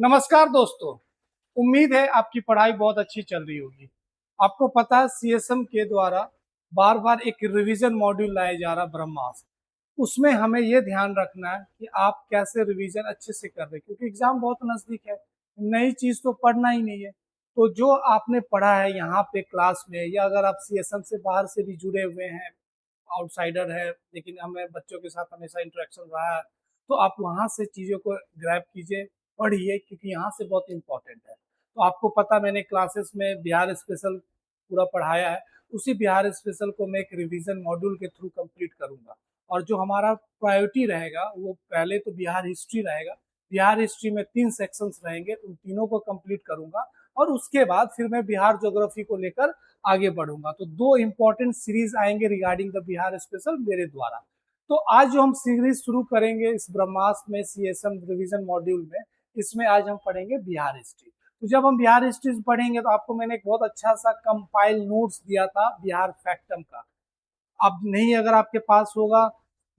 नमस्कार दोस्तों। उम्मीद है आपकी पढ़ाई बहुत अच्छी चल रही होगी। आपको पता है सीएसएम के द्वारा बार बार एक रिवीजन मॉड्यूल लाया जा रहा ब्रह्मास्त्र। उसमें हमें ये ध्यान रखना है कि आप कैसे रिवीजन अच्छे से कर रहे हैं, क्योंकि एग्जाम बहुत नज़दीक है। नई चीज़ तो पढ़ना ही नहीं है। तो जो आपने पढ़ा है यहाँ पे क्लास में, या अगर आप सीएसएम से बाहर से भी जुड़े हुए हैं, आउटसाइडर है लेकिन हमें बच्चों के साथ हमेशा इंटरेक्शन रहा है, तो आप वहाँ से चीज़ों को ग्रैब कीजिए, पढ़िए, क्योंकि यहाँ से बहुत इंपॉर्टेंट है। तो आपको पता, मैंने क्लासेस में बिहार स्पेशल पूरा पढ़ाया है। उसी बिहार स्पेशल को मैं एक रिवीजन मॉड्यूल के थ्रू कंप्लीट करूँगा। और जो हमारा प्रायोरिटी रहेगा वो पहले तो बिहार हिस्ट्री रहेगा। बिहार हिस्ट्री में 3 सेक्शंस रहेंगे, उन तीनों को कंप्लीट करूँगा। और उसके बाद फिर मैं बिहार ज्योग्राफी को लेकर आगे बढ़ूंगा। तो 2 इंपॉर्टेंट सीरीज आएंगे रिगार्डिंग द बिहार स्पेशल मेरे द्वारा। तो आज जो हम सीरीज शुरू करेंगे इस ब्रह्मास्त्र में सीएसएम रिवीजन मॉड्यूल में, इसमें आज हम पढ़ेंगे बिहार हिस्ट्री। तो जब हम बिहार हिस्ट्री पढ़ेंगे तो आपको मैंने एक बहुत अच्छा सा कंपाइल नोट्स दिया था बिहार फैक्टम का। अब नहीं, अगर आपके पास होगा,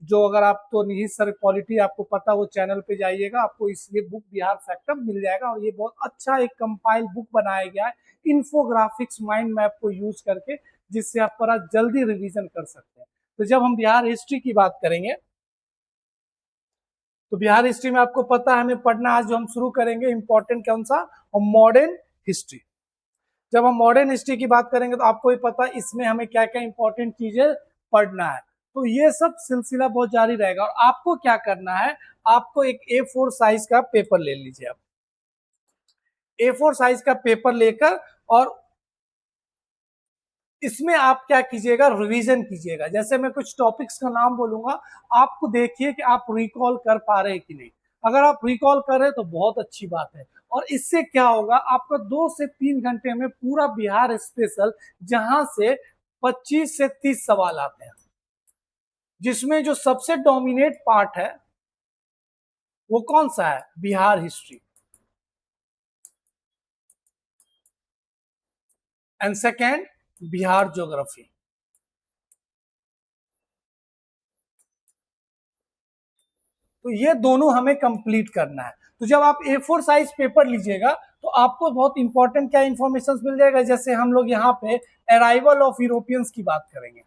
जो अगर आप तो निहित सर पॉलिटी आपको पता, वो चैनल पे जाइएगा, आपको इसलिए बुक बिहार फैक्टम मिल जाएगा। और ये बहुत अच्छा एक कंपाइल बुक बनाया गया है इन्फोग्राफिक्स माइंड मैप को यूज करके, जिससे आप बड़ा जल्दी रिवीजन कर सकते हैं। तो जब हम बिहार हिस्ट्री की बात करेंगे तो बिहार हिस्ट्री में आपको पता है हमें पढ़ना, आज जो हम शुरू करेंगे इंपॉर्टेंट कौन सा, मॉडर्न हिस्ट्री। जब हम मॉडर्न हिस्ट्री की बात करेंगे तो आपको भी पता है इसमें हमें क्या क्या इंपॉर्टेंट चीजें पढ़ना है। तो ये सब सिलसिला बहुत जारी रहेगा। और आपको क्या करना है, आपको एक A4 साइज का पेपर ले लीजिए। आप A4 साइज का पेपर लेकर, और इसमें आप क्या कीजिएगा, रिवीजन कीजिएगा। जैसे मैं कुछ टॉपिक्स का नाम बोलूंगा, आपको देखिए कि आप रिकॉल कर पा रहे हैं कि नहीं। अगर आप रिकॉल कर रहे हैं तो बहुत अच्छी बात है। और इससे क्या होगा, आपका 2 से 3 घंटे में पूरा बिहार स्पेशल, जहां से 25 से 30 सवाल आते हैं, जिसमें जो सबसे डोमिनेट पार्ट है वो कौन सा है, Bihar history, and second Bihar geography. तो ये दोनों हमें कंप्लीट करना है। तो जब आप A4 साइज पेपर लीजिएगा तो आपको बहुत इंपॉर्टेंट क्या इंफॉर्मेशन मिल जाएगा। जैसे हम लोग यहाँ पे अराइवल ऑफ यूरोपियंस की बात करेंगे,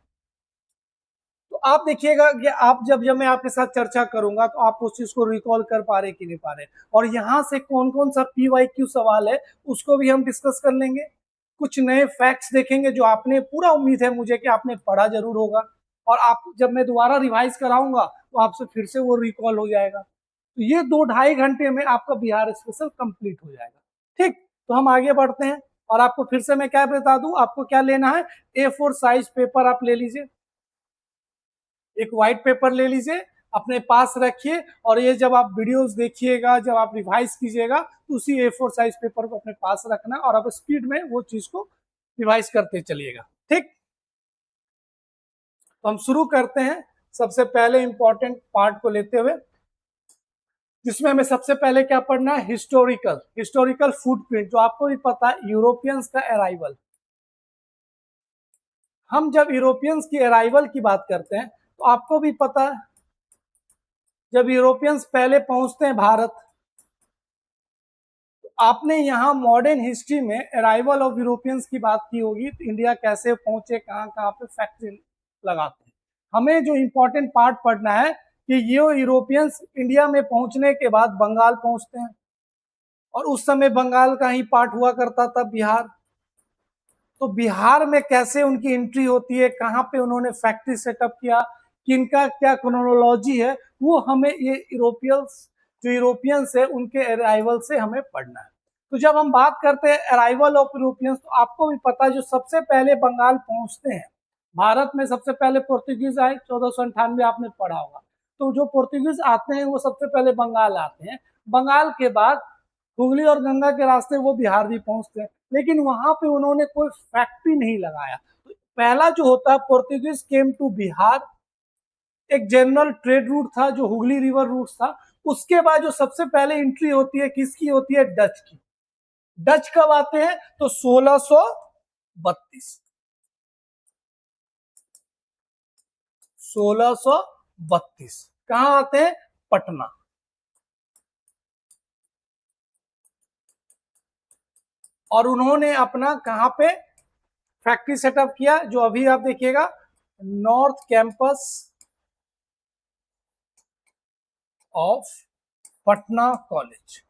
तो आप देखिएगा कि आप जब जब मैं आपके साथ चर्चा करूंगा तो आप उस चीज को रिकॉल कर पा रहे कि नहीं पा रहे। और यहाँ से कौन कौन सा PYQ सवाल है उसको भी हम डिस्कस कर लेंगे। कुछ नए फैक्ट्स देखेंगे जो आपने, पूरा उम्मीद है मुझे कि आपने पढ़ा जरूर होगा। और आप जब मैं दोबारा रिवाइज कराऊंगा तो आपसे फिर से वो रिकॉल हो जाएगा। तो ये 2-2.5 घंटे में आपका बिहार स्पेशल कंप्लीट हो जाएगा। ठीक, तो हम आगे बढ़ते हैं। और आपको फिर से मैं क्या बता दूं, आपको क्या लेना है, A4 साइज पेपर आप ले लीजिए, एक व्हाइट पेपर ले लीजिए, अपने पास रखिए। और ये जब आप वीडियोस देखिएगा, जब आप रिवाइज कीजिएगा, तो उसी A4 साइज पेपर को अपने पास रखना और आप स्पीड में वो चीज को रिवाइज करते चलिएगा। ठीक, तो हम शुरू करते हैं सबसे पहले इंपॉर्टेंट पार्ट को लेते हुए, जिसमें हमें सबसे पहले क्या पढ़ना है, हिस्टोरिकल हिस्टोरिकल फुटप्रिंट। जो आपको भी पता है यूरोपियंस का अराइवल। हम जब यूरोपियंस की अराइवल की बात करते हैं तो आपको भी पता है, जब यूरोपियंस पहले पहुंचते हैं भारत, तो आपने यहाँ मॉडर्न हिस्ट्री में अराइवल ऑफ यूरोपियंस की बात की होगी। तो इंडिया कैसे पहुंचे, कहाँ कहाँ पे फैक्ट्री लगाते हैं। हमें जो इंपॉर्टेंट पार्ट पढ़ना है कि ये यूरोपियंस इंडिया में पहुंचने के बाद बंगाल पहुंचते हैं। और उस समय बंगाल का ही पार्ट हुआ करता था बिहार। तो बिहार में कैसे उनकी एंट्री होती है, कहाँ पे उन्होंने फैक्ट्री सेटअप किया, किनका क्या क्रोनोलॉजी है, वो हमें ये यूरोपियंस, जो यूरोपियंस है उनके अराइवल से हमें पढ़ना है। तो जब हम बात करते हैं अराइवल ऑफ यूरोपियंस, तो आपको भी पता है जो सबसे पहले बंगाल पहुंचते हैं, भारत में सबसे पहले पोर्तुगीज आए, 1498 आपने पढ़ा होगा। तो जो पोर्तुगीज आते हैं वो सबसे पहले बंगाल आते हैं। बंगाल के बाद हुगली और गंगा के रास्ते वो बिहार भी पहुंचते हैं, लेकिन वहां पे उन्होंने कोई फैक्ट्री नहीं लगाया। तो पहला जो होता है, पोर्तुगीज केम टू बिहार, एक जनरल ट्रेड रूट था जो हुगली रिवर रूट था। उसके बाद जो सबसे पहले एंट्री होती है किसकी होती है, डच की। डच कब आते हैं, तो 1632, 1632 कहाँ आते हैं, पटना। और उन्होंने अपना कहां पे फैक्ट्री सेटअप किया, जो अभी आप देखिएगा north campus of Patna college,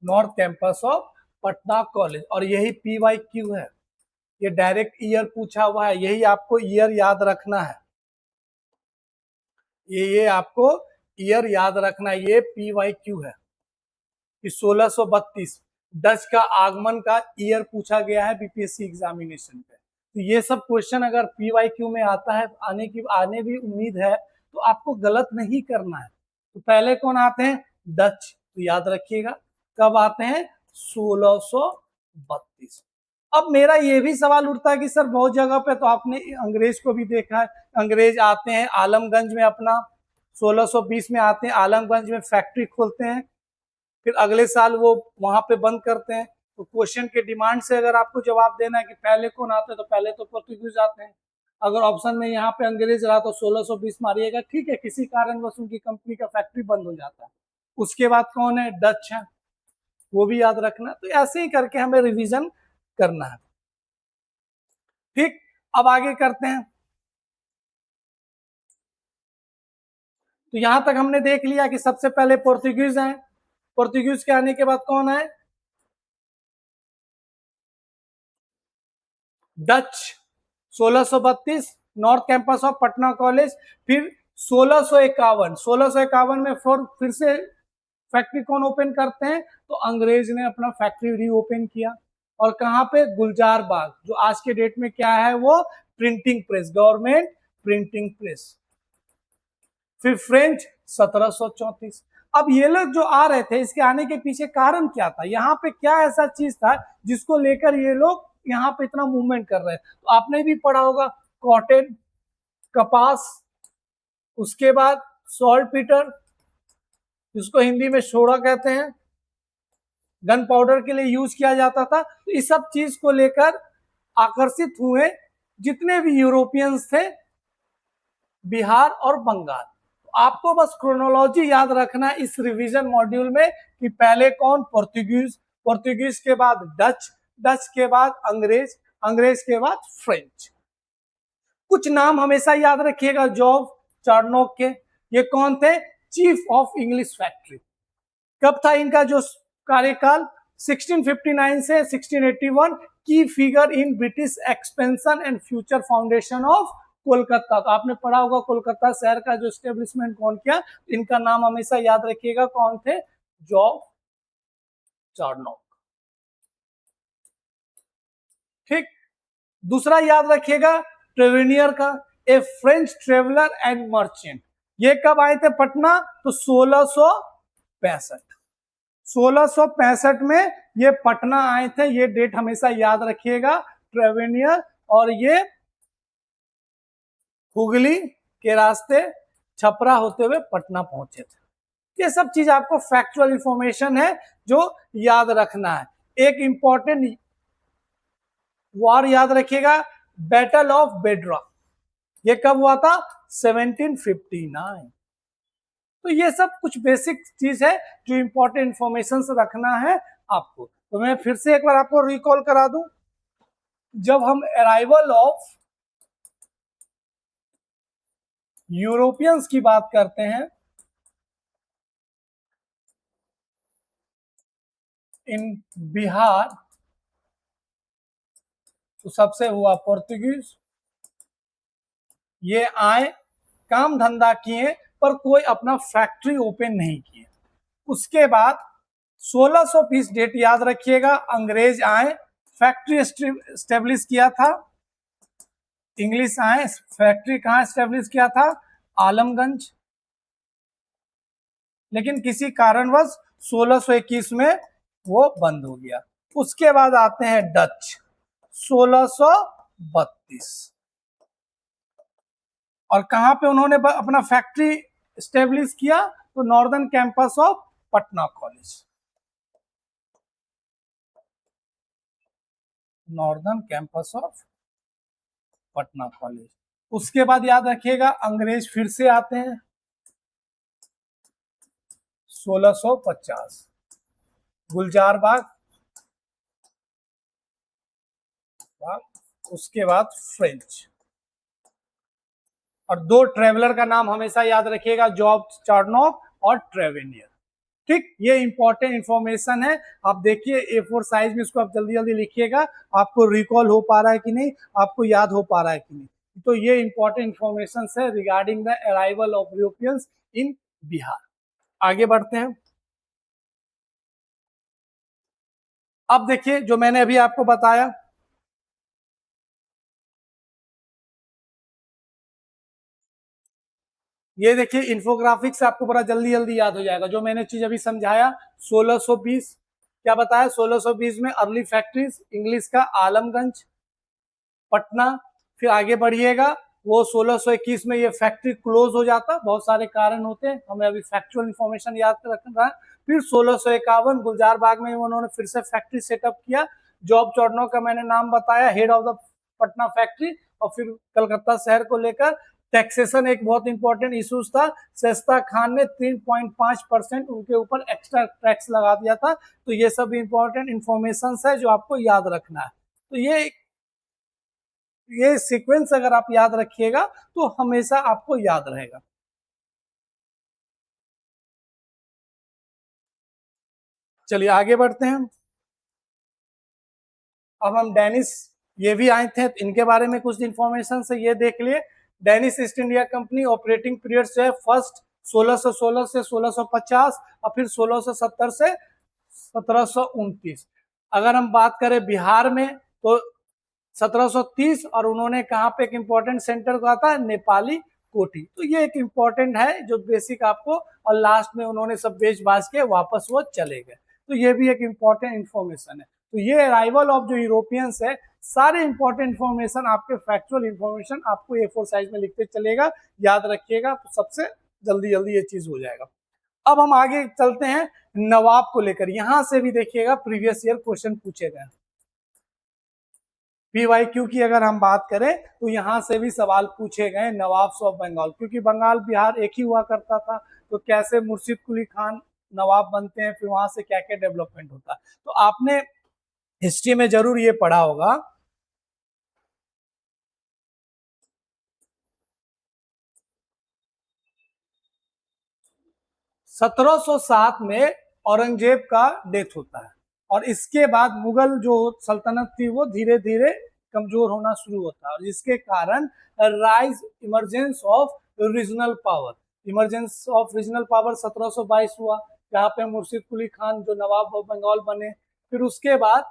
north campus of Patna college. और यही PYQ है, ये डायरेक्ट ईयर पूछा हुआ है, यही आपको ईयर याद रखना है, ये आपको ईयर याद रखना है, ये PYQ है कि 1632 डच का आगमन का ईयर पूछा गया है BPSC एग्जामिनेशन पे। तो ये सब क्वेश्चन अगर PYQ में आता है, आने भी उम्मीद है, तो आपको गलत नहीं करना है। तो पहले कौन आते हैं? डच, तो याद रखिएगा कब आते हैं? 1632। अब मेरा ये भी सवाल उठता है कि सर बहुत जगह पे तो आपने अंग्रेज को भी देखा है, अंग्रेज आते हैं आलमगंज में, अपना 1620 में आते हैं आलमगंज में फैक्ट्री खोलते हैं, फिर अगले साल वो वहां पे बंद करते हैं। तो क्वेश्चन के डिमांड से अगर आपको जवाब देना है कि पहले कौन आते हैं, तो पहले तो पोर्तुगीज आते हैं। अगर ऑप्शन में यहाँ पे अंग्रेज रहा तो 1620 मारिएगा, ठीक है, किसी कारणवश उनकी कंपनी का फैक्ट्री बंद हो जाता है। उसके बाद कौन है? डच है, वो भी याद रखना। तो ऐसे ही करके हमें रिवीजन करना है। ठीक, अब आगे करते हैं। तो यहां तक हमने देख लिया कि सबसे पहले पोर्तुगीज आए, पोर्तुगीज के आने के बाद कौन आए? Dutch, 1632 north campus of Patna college. फिर 1651 में फिर से फैक्ट्री कौन ओपन करते हैं? तो अंग्रेज ने अपना फैक्ट्री रीओपन किया। और कहां पे? गुलजार बाग, जो आज के डेट में क्या है? वो printing press, government printing press. फिर फ्रेंच 1734। अब ये लोग जो आ रहे थे, इसके आने के पीछे कारण क्या था? यहाँ पे क्या ऐसा चीज था जिसको लेकर ये लोग यहाँ पे इतना मूवमेंट कर रहे हैं? तो आपने भी पढ़ा होगा, कॉटन, कपास, उसके बाद सॉल्ट पीटर, जिसको हिंदी में सोडा कहते हैं, गन पाउडर के लिए यूज किया जाता था। तो इस सब चीज को लेकर आकर्षित हुए जितने भी यूरोपियंस थे, बिहार और बंगाल। तो आपको बस क्रोनोलॉजी याद रखना इस रिवीजन मॉड्यूल में कि पहले कौन? पोर्तुगीज, पोर्तुगीज के बाद डच, डच के बाद अंग्रेज, अंग्रेज के बाद फ्रेंच। कुछ नाम हमेशा याद रखिएगा जॉब चार्नोक के, ये कौन थे? Chief of English factory. कब था इनका जो कार्यकाल? 1659 से 1681। की figure in British expansion and future foundation of Kolkata. तो आपने पढ़ा होगा कोलकाता शहर का जो स्टेब्लिशमेंट कौन किया, इनका नाम हमेशा याद रखिएगा, कौन थे? Job Charnock. ठीक, दूसरा याद रखिएगा ट्रेवेनियर का, ए फ्रेंच ट्रेवलर एंड मर्चेंट। ये कब आए थे पटना? तो 1665। 1665 में ये पटना आए थे, ये डेट हमेशा याद रखिएगा, ट्रेवेनियर। और ये हुगली के रास्ते छपरा होते हुए पटना पहुंचे थे। ये सब चीज आपको फैक्चुअल इंफॉर्मेशन है जो याद रखना है। एक इंपॉर्टेंट वॉर याद रखिएगा, बैटल ऑफ बेड्रा। ये कब हुआ था? 1759। तो ये सब कुछ बेसिक चीज है जो इंपॉर्टेंट इंफॉर्मेशन रखना है आपको। तो मैं फिर से एक बार आपको रिकॉल करा दूं, जब हम अराइवल ऑफ यूरोपियंस की बात करते हैं इन बिहार, तो सबसे हुआ पोर्तुगीज। ये आए, काम धंधा किए, पर कोई अपना फैक्ट्री ओपन नहीं किए। उसके बाद 1620 डेट याद रखिएगा, अंग्रेज आए, फैक्ट्री स्टेब्लिश किया था। इंग्लिश आए, फैक्ट्री कहां स्टेब्लिश किया था? आलमगंज। लेकिन किसी कारणवश 1621 में वो बंद हो गया। उसके बाद आते हैं डच, 1632। और कहां पे उन्होंने अपना फैक्ट्री स्टेब्लिश किया? तो northern campus of Patna college, northern campus of Patna college. उसके बाद याद रखिएगा अंग्रेज फिर से आते हैं 1650, गुलजार बाग, उसके बाद फ्रेंच। और दो ट्रेवलर का नाम हमेशा याद रखिएगा, जॉर्ज चार्नोक और ट्रेवेनियर। ठीक, ये इंपॉर्टेंट इंफॉर्मेशन है। आप देखिए A4 साइज में, इसको आप जल्दी जल्दी लिखिएगा, आपको रिकॉल हो पा रहा है कि नहीं, आपको याद हो पा रहा है कि नहीं। तो ये इंपॉर्टेंट इंफॉर्मेशन है regarding the arrival of Europeans in Bihar. आगे बढ़ते हैं। अब देखिए जो मैंने अभी आपको बताया, ये देखिए इंफोग्राफिक से आपको बड़ा जल्दी जल्दी याद हो जाएगा। जो मैंने चीज अभी समझाया 1620, क्या बताया, 1620 में अर्ली फैक्ट्रीज, इंग्लिश का आलमगंज, पटना। फिर आगे बढ़िएगा, वो 1621 में ये फैक्ट्री क्लोज हो जाता, बहुत सारे कारण होते हैं, हमें अभी फैक्चुअल इंफॉर्मेशन याद रखना है। फिर 1651 गुलजार बाग में उन्होंने फिर से फैक्ट्री सेटअप किया। जॉब चौर्नो का मैंने नाम बताया, head of the Patna factory. और फिर कलकत्ता शहर को लेकर टैक्सेशन एक बहुत इंपॉर्टेंट इशूज था। सस्ता खान ने 3.5% उनके ऊपर एक्स्ट्रा टैक्स लगा दिया था। तो ये सब इंपॉर्टेंट इंफॉर्मेशन है जो आपको याद रखना है। तो ये सीक्वेंस अगर आप याद रखिएगा तो हमेशा आपको याद रहेगा। चलिए आगे बढ़ते हैं। अब हम डेनिस, ये भी आए थे, इनके बारे में कुछ इंफॉर्मेशन से ये देख लिए। Danish East India Company operating period से फर्स्ट 1616 से 1650 और फिर 1670 से 1729। अगर हम बात करें बिहार में तो 1730, और उन्होंने कहाँ पे एक इंपॉर्टेंट सेंटर कहा था, नेपाली कोठी। तो ये एक इंपॉर्टेंट है जो बेसिक आपको, और लास्ट में उन्होंने सब बेच बाज के वापस वो चले गए। तो ये भी एक इंपॉर्टेंट इंफॉर्मेशन है। तो ये अराइवल ऑफ जो यूरोपियंस है, सारे इंपॉर्टेंट इंफॉर्मेशन आपके फैक्चुअल इंफॉर्मेशन आपको A4 साइज में लिखते चलेगा, याद रखिएगा, तो सबसे जल्दी जल्दी ये चीज हो जाएगा। अब हम आगे चलते हैं नवाब को लेकर। यहां से भी देखिएगा प्रीवियस ईयर क्वेश्चन पूछे गए। PYQ की अगर हम बात करें तो यहां से भी सवाल पूछे गए नवाब्स ऑफ बंगाल, क्योंकि बंगाल बिहार एक ही हुआ करता था। तो कैसे मुर्शिद कुली खान नवाब बनते हैं, फिर वहां से क्या क्या डेवलपमेंट होता है, तो आपने हिस्ट्री में जरूर ये पढ़ा होगा। 1707 में औरंगजेब का डेथ होता है, और इसके बाद मुगल जो सल्तनत थी वो धीरे धीरे कमजोर होना शुरू होता है, और जिसके कारण rise emergence of regional power, emergence of regional power 1722 हुआ, जहाँ पे मुर्शिद कुली खान जो नवाब ऑफ बंगाल बने। फिर उसके बाद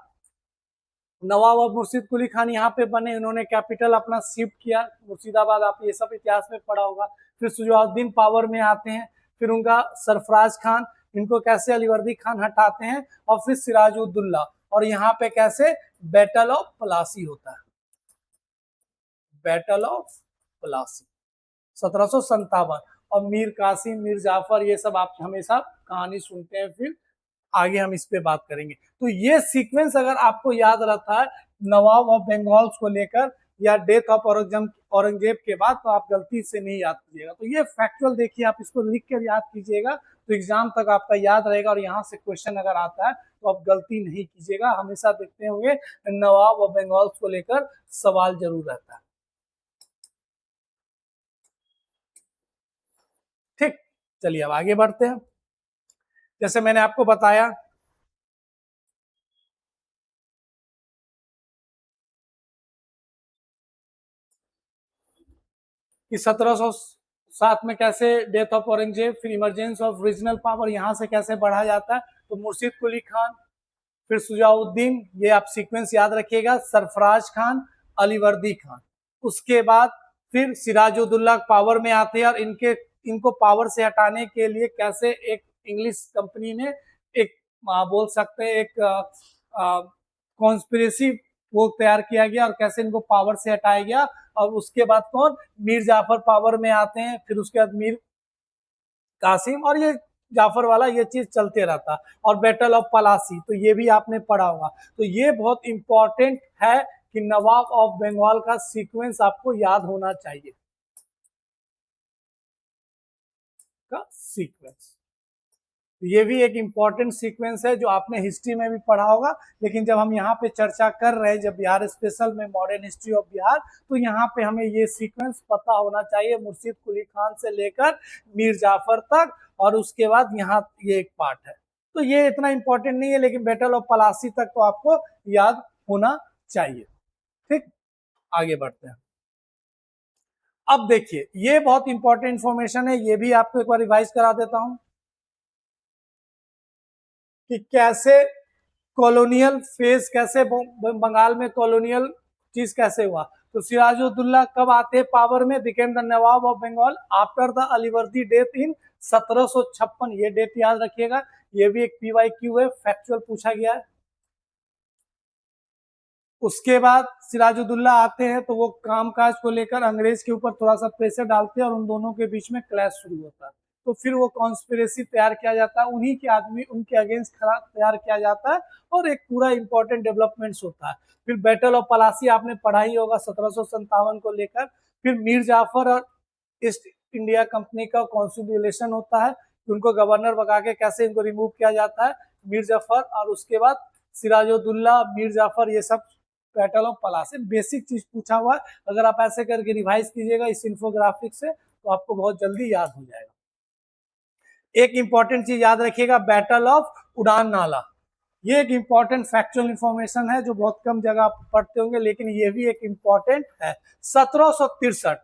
नवाब ऑफ मुर्शिद कुली खान यहाँ पे बने, इन्होंने कैपिटल अपना शिफ्ट किया मुर्शिदाबाद, आप ये सब इतिहास में पढ़ा होगा। फिर सुजाउद्दीन पावर में आते हैं, फिर उनका सरफराज खान, इनको कैसे अलीवर्दी खान हटाते हैं, और फिर सिराजुद्दौला, और यहाँ पे कैसे बैटल ऑफ प्लासी होता है, बैटल ऑफ प्लासी 1757। और मीर कासिम, मीर जाफर, ये सब आप हमेशा कहानी सुनते हैं, फिर आगे हम इस पे बात करेंगे। तो ये सीक्वेंस अगर आपको याद रहता है नवाब ऑफ बंगाल को लेकर या डेथ ऑफ औरंगजेब के बाद, तो आप गलती से नहीं याद कीजिएगा। तो ये फैक्चुअल देखिए, आप इसको लिख कर याद कीजिएगा तो एग्जाम तक आपका याद रहेगा, और यहाँ से क्वेश्चन अगर आता है तो आप गलती नहीं कीजिएगा। हमेशा देखते होंगे नवाब ऑफ बंगाल को लेकर सवाल जरूर रहता है। ठीक, चलिए अब आगे बढ़ते हैं। जैसे मैंने आपको बताया कि 1707 में कैसे डेथ ऑफ औरंगजेब, फिर इमरजेंस ऑफ रीजनल पावर यहाँ से कैसे बढ़ा जाता है, तो मुर्शिद कुली खान, फिर सुजाउद्दीन, ये आप सीक्वेंस याद रखिएगा, सरफराज खान, अलीवर्दी खान। उसके बाद फिर सिराजुद्दौला पावर में आते हैं, और इनको पावर से हटाने के लिए कैसे एक इंग्लिश कंपनी ने एक बोल सकते हैं एक कॉन्स्पिरेसी वो तैयार किया गया, और कैसे इनको पावर से हटाया गया। और उसके बाद कौन, मीर जाफर पावर में आते हैं, फिर उसके बाद मीर कासिम, और ये जाफर वाला ये चीज चलते रहता। और बैटल ऑफ पलासी, तो ये भी आपने पढ़ा होगा। तो ये बहुत इंपॉर्टेंट है कि नवाब ऑफ बंगाल का सीक्वेंस आपको याद होना चाहिए, का सीक्वेंस। ये भी एक इम्पॉर्टेंट सीक्वेंस है जो आपने हिस्ट्री में भी पढ़ा होगा, लेकिन जब हम यहाँ पे चर्चा कर रहे हैं जब बिहार स्पेशल में मॉडर्न हिस्ट्री ऑफ बिहार, तो यहाँ पे हमें ये सीक्वेंस पता होना चाहिए, मुर्शीद कुली खान से लेकर मीर जाफर तक, और उसके बाद यहाँ ये एक पार्ट है। तो ये इतना इंपॉर्टेंट नहीं है, लेकिन बैटल ऑफ पलासी तक तो आपको याद होना चाहिए। ठीक, आगे बढ़ते हैं। अब देखिए ये बहुत इंपॉर्टेंट इंफॉर्मेशन है, ये भी आपको एक बार रिवाइज करा देता हूं कि कैसे कॉलोनियल फेज, कैसे बंगाल में कॉलोनियल चीज कैसे हुआ। तो सिराजुद्दौला कब आते पावर में, became the nawab of Bengal after the Alivardi death in 1756, ये डेट याद रखिएगा, ये भी एक PYQ है, फैक्चुअल पूछा गया है। उसके बाद सिराजुद्दौला आते हैं तो वो कामकाज को लेकर अंग्रेज के ऊपर थोड़ा सा प्रेशर डालते हैं और उन दोनों के बीच में क्लैश शुरू होता है। तो फिर वो कॉन्स्पिरेसी तैयार किया जाता है, उन्हीं के आदमी उनके अगेंस्ट खड़ा तैयार किया जाता है और एक पूरा इंपॉर्टेंट डेवलपमेंट्स होता है। फिर बैटल ऑफ पलासी आपने पढ़ा ही होगा 1757 को लेकर। फिर मीर जाफर और ईस्ट इंडिया कंपनी का कॉन्सिडरेशन होता है कि उनको गवर्नर बना के कैसे इनको रिमूव किया जाता है, मीर जाफर, और उसके बाद सिराजुद्दौला, मीर जाफर, ये सब बैटल ऑफ पलासी। बेसिक चीज पूछा हुआ है, अगर आप ऐसे करके रिवाइज कीजिएगा इस इंफोग्राफिक से तो आपको बहुत जल्दी याद हो जाएगा। एक इंपॉर्टेंट चीज याद रखिएगा, बैटल ऑफ उड़ान नाला, ये एक इंपॉर्टेंट फैक्चुअल इंफॉर्मेशन है जो बहुत कम जगह आप पढ़ते होंगे, लेकिन ये भी एक इंपॉर्टेंट है। 1763,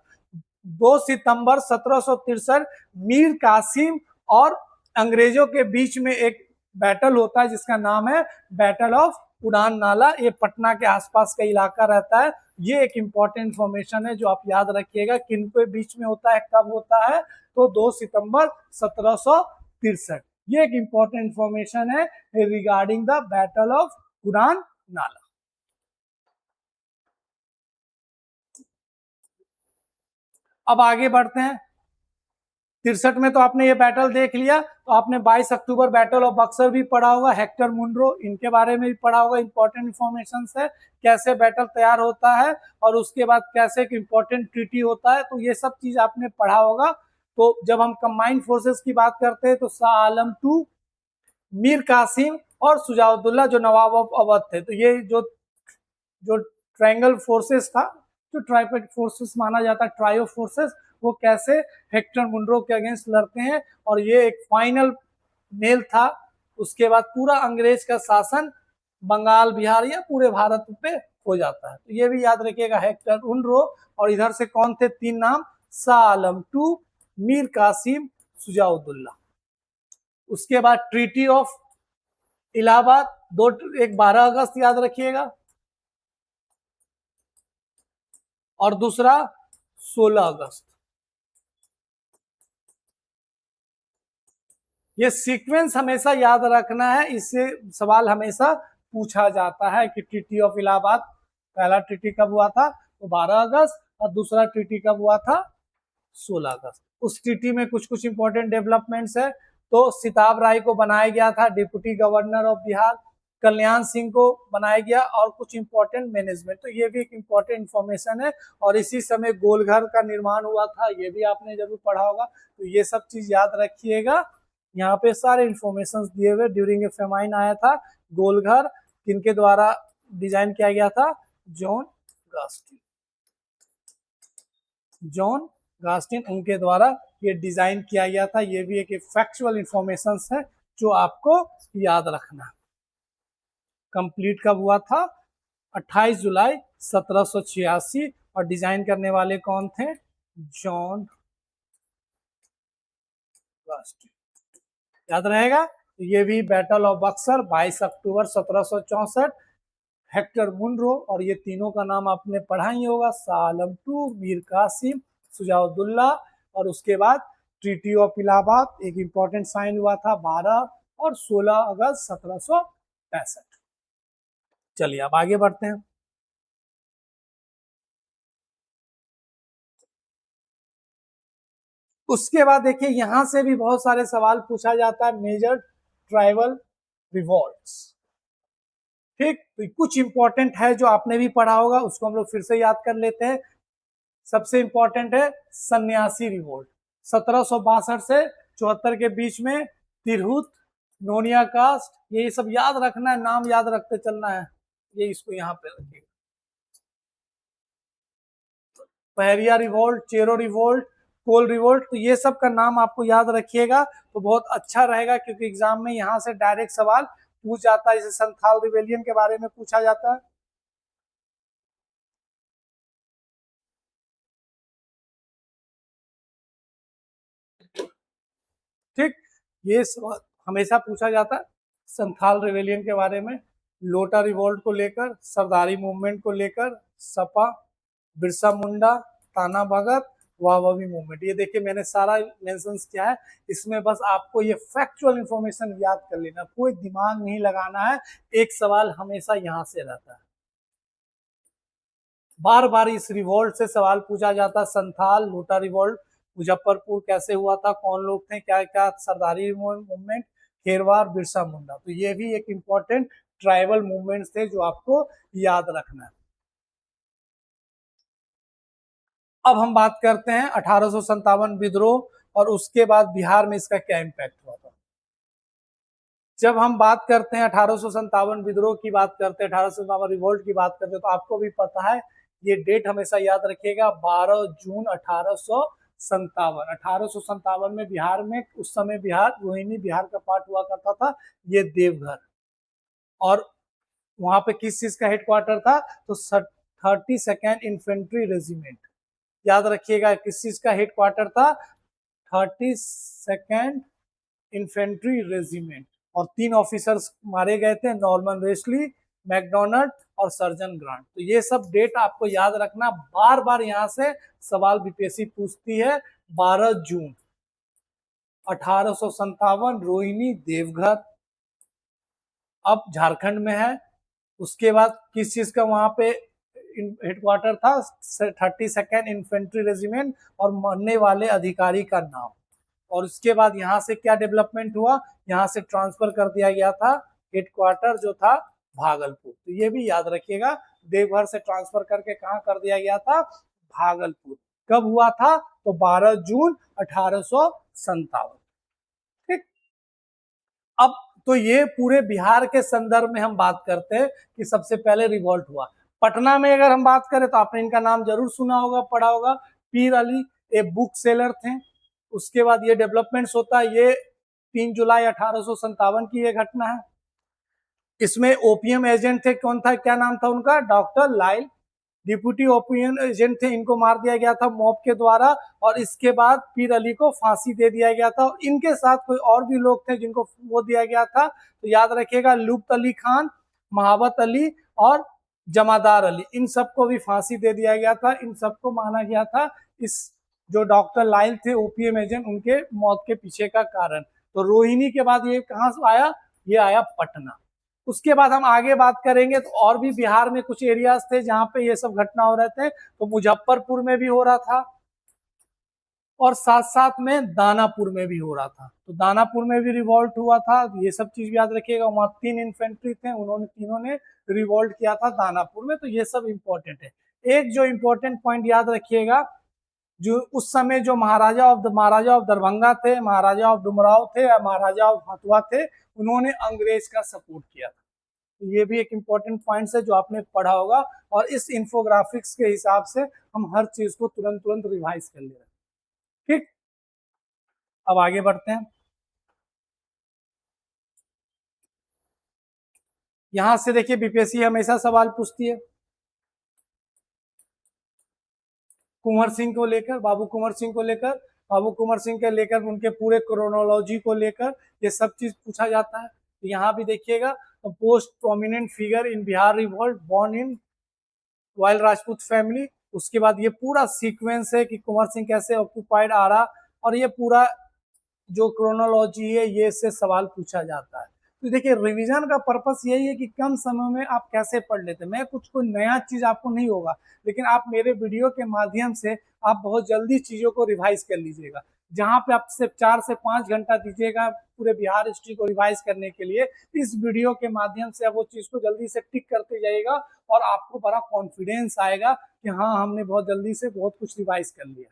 2 सितंबर 1763 मीर कासिम और अंग्रेजों के बीच में एक बैटल होता है जिसका नाम है बैटल ऑफ उड़ान नाला। ये पटना के आसपास का इलाका रहता है। ये एक इंपॉर्टेंट इंफॉर्मेशन है जो आप याद रखिएगा, किनके बीच में होता है, कब होता है, तो 2 सितंबर 1763। ये एक इंपॉर्टेंट इंफॉर्मेशन है रिगार्डिंग द बैटल ऑफ उड़ान नाला। अब आगे बढ़ते हैं। 63 में तो आपने ये बैटल देख लिया, तो आपने 22 अक्टूबर बैटल ऑफ बक्सर भी पढ़ा होगा, हेक्टर मुनरो, इनके बारे में भी पढ़ा होगा, इंपॉर्टेंट इंफॉर्मेशन है कैसे बैटल तैयार होता है और उसके बाद कैसे एक इंपॉर्टेंट ट्रीटी होता है, तो ये सब चीज आपने पढ़ा होगा। तो जब हम कंबाइंड फोर्सेस की बात करते हैं तो शाह आलम टू, मीर कासिम और सुजाउद्दौला जो नवाब ऑफ अवध थे, तो ये जो जो ट्रायंगल फोर्सेस था, जो ट्राइपेड फोर्सेस माना जाता है, ट्रायो फोर्सेस, वो कैसे हेक्टर मुनरो के अगेंस्ट लड़ते हैं, और ये एक फाइनल मेल था। उसके बाद पूरा अंग्रेज का शासन बंगाल, बिहार या पूरे भारत पे हो जाता है। तो ये भी याद रखिएगा, हेक्टर मुनरो, और इधर से कौन थे, 3 नाम, शाह आलम टू, मीर कासिम, सुजाउद्दौला। उसके बाद ट्रीटी ऑफ इलाहाबाद, एक 12 अगस्त याद रखिएगा और दूसरा 16 अगस्त। ये सीक्वेंस हमेशा याद रखना है, इससे सवाल हमेशा पूछा जाता है कि ट्रीटी ऑफ इलाहाबाद, पहला ट्रीटी कब हुआ था, तो 12 अगस्त, और दूसरा ट्रीटी कब हुआ था, 16 अगस्त। उस ट्रीटी में कुछ कुछ इंपॉर्टेंट डेवलपमेंट्स है। तो सिताब राय को बनाया गया था deputy governor of Bihar, Kalyan Singh को बनाया गया, और कुछ इंपॉर्टेंट मैनेजमेंट, तो ये भी एक इंपॉर्टेंट इंफॉर्मेशन है। और इसी समय गोलघर का निर्माण हुआ था, ये भी आपने जरूर पढ़ा होगा, तो ये सब चीज याद रखिएगा। यहाँ पे सारे इंफॉर्मेशन दिए हुए, ड्यूरिंग ए फेमाइन आया था गोलघर, किनके द्वारा डिजाइन किया गया था, जॉन गास्टिन, जॉन गास्टिन, उनके द्वारा ये डिजाइन किया गया था। ये भी एक फैक्चुअल इंफॉर्मेशन है जो आपको याद रखना। कंप्लीट कब हुआ था, 28 जुलाई 1786, और डिजाइन करने वाले कौन थे, जॉन गास्टिन, याद रहेगा। ये भी battle of Buxar 22 October 1764, Hector Munro, और ये तीनों का नाम आपने पढ़ा ही होगा, शाह आलम टू, मीर कासिम, सुजाउद्दौला, और उसके बाद ट्रीटी ऑफ इलाहाबाद एक इंपॉर्टेंट साइन हुआ था 12 और 16 अगस्त 1765। चलिए अब आगे बढ़ते हैं। उसके बाद देखिए यहां से भी बहुत सारे सवाल पूछा जाता है, मेजर ट्राइबल रिवॉल्ट्स। ठीक, तो कुछ इंपॉर्टेंट है जो आपने भी पढ़ा होगा, उसको हम लोग फिर से याद कर लेते हैं। सबसे इंपॉर्टेंट है सन्यासी रिवोल्ट, 1762 से 74 के बीच में तिरहुत नोनिया कास्ट, ये सब याद रखना है, नाम याद रखते चलना है, ये इसको यहाँ पे रखिएगा। पहरिया रिवोल्ट, चेरो रिवोल्ट, कोल रिवोल्ट, तो ये सब का नाम आपको याद रखिएगा तो बहुत अच्छा रहेगा, क्योंकि एग्जाम में यहाँ से डायरेक्ट सवाल पूछ जाता है। जैसे संथाल रिवेलियन के बारे में पूछा जाता है। ठीक, ये सवाल हमेशा पूछा जाता है संथाल रिवेलियन के बारे में, लोटा रिवोल्ट को लेकर, सरदारी मूवमेंट को लेकर, सपा, बिरसा मुंडा, ताना भगत, वाहवाही मूवमेंट। ये देखिए मैंने सारा मेंशन किया है, इसमें बस आपको ये फैक्चुअल इंफॉर्मेशन याद कर लेना, कोई दिमाग नहीं लगाना है, एक सवाल हमेशा यहाँ से रहता है। बार बार इस रिवोल्ट से सवाल पूछा जाता, संथाल, लोटा रिवोल्ट, मुजफ्फरपुर कैसे हुआ था, कौन लोग थे, क्या क्या, सरदारी मूवमेंट, खेरवार, बिरसा मुंडा, तो ये भी एक इंपॉर्टेंट ट्राइबल मूवमेंट्स थे जो आपको याद रखना है। अब हम बात करते हैं 1857 विद्रोह और उसके बाद बिहार में इसका क्या इम्पैक्ट हुआ था। जब हम बात करते हैं 1857 विद्रोह की बात करते हैं, 1857 रिवोल्ट की बात करते हैं, तो आपको भी पता है, ये डेट हमेशा याद रखिएगा, 12 जून 1857। 1857 में बिहार में, उस समय बिहार रोहिणी बिहार का पार्ट हुआ करता था, ये देवघर, और वहां पे किस चीज का हेडक्वार्टर था, तो 32nd इन्फेंट्री रेजिमेंट, याद रखिएगा किस चीज का हेडक्वार्टर था, 32nd इन्फेंट्री रेजिमेंट, और 3 ऑफिसर्स मारे गए थे, नॉर्मन रेसली, मैकडोनल्ड और सर्जन ग्रांट। तो ये सब डेट आपको याद रखना, बार बार यहाँ से सवाल बीपीएससी पूछती है। 12 जून 1857 रोहिणी देवघर, अब झारखंड में है। उसके बाद किस चीज का वहां पे हेडक्वार्टर था, 32nd इन्फेंट्री रेजिमेंट, और मरने वाले अधिकारी का नाम। और उसके बाद यहाँ से क्या डेवलपमेंट हुआ, यहाँ से ट्रांसफर कर दिया गया था हेडक्वार्टर जो था भागलपुर, तो ये भी याद रखिएगा, देवघर से ट्रांसफर करके कहाँ कर दिया गया था, भागलपुर। कब हुआ था, तो 12 जून 1857। ठीक, अब तो ये पूरे बिहार के संदर्भ में हम बात करते हैं कि सबसे पहले रिवॉल्ट हुआ। पटना में अगर हम बात करें तो आपने इनका नाम जरूर सुना होगा, पढ़ा होगा, पीर अली, ये बुक सेलर थे। उसके बाद ये डेवलपमेंट्स होता है, ये 3 जुलाई 1857 की ये घटना है। इसमें ओपीएम एजेंट थे, कौन था, क्या नाम था उनका, डॉक्टर लाइल, डिप्यूटी ओपीएम एजेंट थे, इनको मार दिया गया था मॉब के द्वारा, और इसके बाद पीर अली को फांसी दे दिया गया था, और इनके साथ कोई और भी लोग थे जिनको वो दिया गया था, तो याद रखिएगा, लुत्फ अली खान, महावत अली और जमादार अली, इन सबको भी फांसी दे दिया गया था। इन सबको माना गया था इस जो डॉक्टर लाइल थे ओपीएम एजेंट, उनके मौत के पीछे का कारण। तो रोहिणी के बाद ये कहाँ से आया, ये आया पटना। उसके बाद हम आगे बात करेंगे तो और भी बिहार में कुछ एरियाज थे जहां पे ये सब घटना हो रहे थे, तो मुजफ्फरपुर में भी हो रहा था, और साथ साथ में दानापुर में भी हो रहा था। तो दानापुर में भी रिवॉल्ट हुआ था, ये सब चीज याद रखिएगा, वहां 3 इन्फेंट्री थे, उन्होंने तीनों ने रिवॉल्ट किया था दानापुर में, तो ये सब इंपॉर्टेंट है। एक जो इंपॉर्टेंट पॉइंट याद रखिएगा, जो उस समय जो महाराजा ऑफ दरभंगा थे, महाराजा ऑफ डुमराव थे, या महाराजा ऑफ हथुआ थे, उन्होंने अंग्रेज का सपोर्ट किया था। ये भी एक इंपॉर्टेंट पॉइंट है जो आपने पढ़ा होगा, और इस इंफोग्राफिक्स के हिसाब से हम हर चीज को तुरंत तुरंत रिवाइज कर ले रहे हैं। ठीक, अब आगे बढ़ते हैं। यहां से देखिए बीपीएससी हमेशा सवाल पूछती है कुंवर सिंह को लेकर, बाबू कुंवर सिंह को लेकर, बाबू कुंवर सिंह के लेकर उनके पूरे क्रोनोलॉजी को लेकर ये सब चीज पूछा जाता है। तो यहाँ भी देखिएगा, post prominent figure in Bihar revolt, born in royal Rajput family. उसके बाद ये पूरा सीक्वेंस है कि कुंवर सिंह कैसे ऑक्यूपाइड आ रहा, और ये पूरा जो क्रोनोलॉजी है ये से सवाल पूछा जाता है। तो देखिए रिवीजन का पर्पस यही है कि कम समय में आप कैसे पढ़ लेते हैं। मैं कुछ कोई नया चीज आपको नहीं होगा, लेकिन आप मेरे वीडियो के माध्यम से आप बहुत जल्दी चीजों को रिवाइज कर लीजिएगा। जहां पे आप सिर्फ 4 से 5 घंटा दीजिएगा पूरे बिहार हिस्ट्री को रिवाइज करने के लिए, इस वीडियो के माध्यम से आप वो चीज को जल्दी से टिक करते जाइएगा, और आपको बड़ा कॉन्फिडेंस आएगा कि हाँ हमने बहुत जल्दी से बहुत कुछ रिवाइज कर लिया।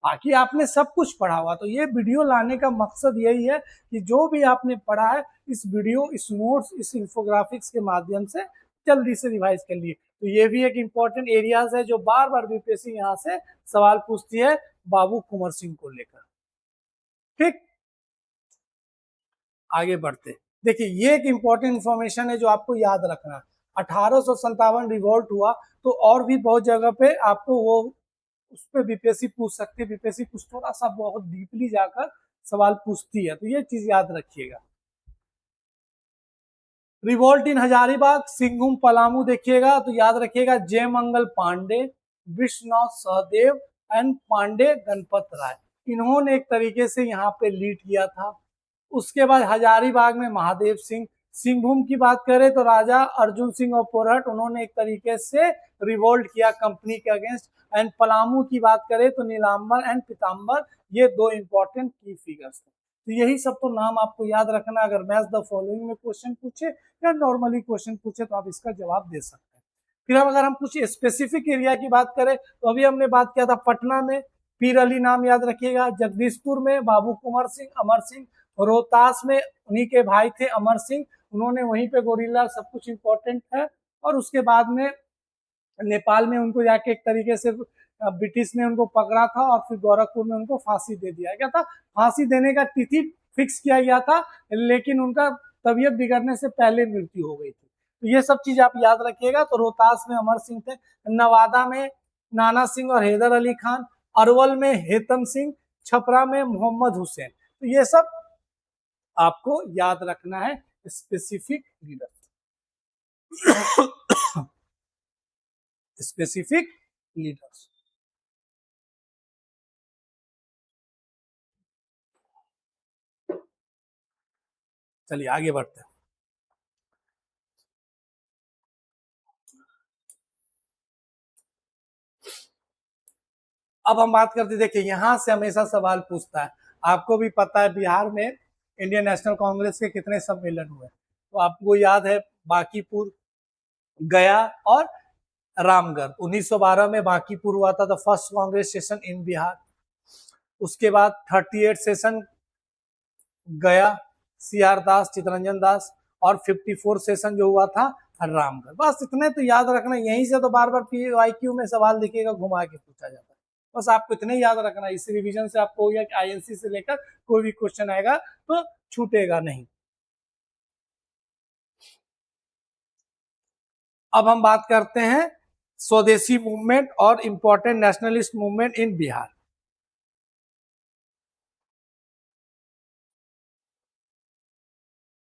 बाकी आपने सब कुछ पढ़ा हुआ। तो ये वीडियो लाने का मकसद यही है कि जो भी आपने पढ़ा है इस वीडियो, इस नोट्स, इस इंफोग्राफिक्स के माध्यम से जल्दी से रिवाइज कर लिए। तो ये भी एक इंपॉर्टेंट एरियाज है जो बार बार बीपीएससी यहाँ से सवाल पूछती है बाबू कुंवर सिंह को लेकर। ठीक, आगे बढ़ते। देखिए ये एक इंपॉर्टेंट इंफॉर्मेशन है जो आपको याद रखना है। 1857 रिवॉल्ट हुआ, तो और भी बहुत जगह पे आपको वो उस पर बीपीएससी पूछ सकती है। बीपीएससी कुछ थोड़ा सा बहुत डीपली जाकर सवाल पूछती है, तो ये चीज याद रखिएगा। रिवॉल्ट इन हजारीबाग, सिंघुम, पलामू देखिएगा तो याद रखिएगा जयमंगल पांडे, विश्वनाथ सहदेव एंड पांडे गणपत राय, इन्होंने एक तरीके से यहाँ पे लीड किया था। उसके बाद हजारीबाग में महादेव सिंह। सिंहभूम की बात करें तो राजा अर्जुन सिंह और पोरहट, उन्होंने एक तरीके से रिवोल्ट किया कंपनी के अगेंस्ट। एंड पलामू की बात करें तो नीलांबर एंड पीताम्बर, ये दो इंपॉर्टेंट की फिगर्स थे। तो यही सब तो नाम आपको याद रखना। अगर मैच द फॉलोइंग में क्वेश्चन पूछे या नॉर्मली क्वेश्चन पूछे तो आप इसका जवाब दे सकते हैं। फिर अब अगर हम कुछ स्पेसिफिक एरिया की बात करें तो अभी हमने बात किया था पटना में पीर अली नाम याद रखिएगा, जगदीशपुर में बाबू कुंवर सिंह, अमर सिंह, रोहतास में उन्हीं के भाई थे अमर सिंह, उन्होंने वहीं पे गोरिल्ला, सब कुछ इंपॉर्टेंट है। और उसके बाद में नेपाल में उनको जाके एक तरीके से ब्रिटिश ने उनको पकड़ा था और फिर गोरखपुर में उनको फांसी दे दिया गया था। फांसी देने का तिथि फिक्स किया गया था, लेकिन उनका तबीयत बिगड़ने से पहले मृत्यु हो गई थी। तो ये सब चीज आप याद रखिएगा। तो रोहतास में अमर सिंह थे, नवादा में नाना सिंह और हैदर अली खान, अरवल में हेतम सिंह, छपरा में मोहम्मद हुसैन। तो ये सब आपको याद रखना है स्पेसिफिक लीडर। Specific leaders. चलिए आगे बढ़ते हैं। अब हम बात करते, देखिए यहां से हमेशा सवाल पूछता है। आपको भी पता है बिहार में इंडियन नेशनल कांग्रेस के कितने सम्मेलन हुए, तो आपको याद है बांकीपुर, गया और रामगढ़। 1912 में बांकीपुर हुआ था, the first Congress session in Bihar. उसके बाद 38 सेशन गया, सी आर दास, चितरंजन दास, और 54 सेशन जो हुआ था रामगढ़। बस इतने तो याद रखना। यहीं से तो बार बार PYQ में सवाल दिखेगा, घुमा के पूछा जाता है। बस आपको इतने याद रखना। इस रिवीजन से आपको हो गया कि INC से लेकर कोई भी क्वेश्चन आएगा तो छूटेगा नहीं। अब हम बात करते हैं स्वदेशी मूवमेंट और important nationalist movement in Bihar.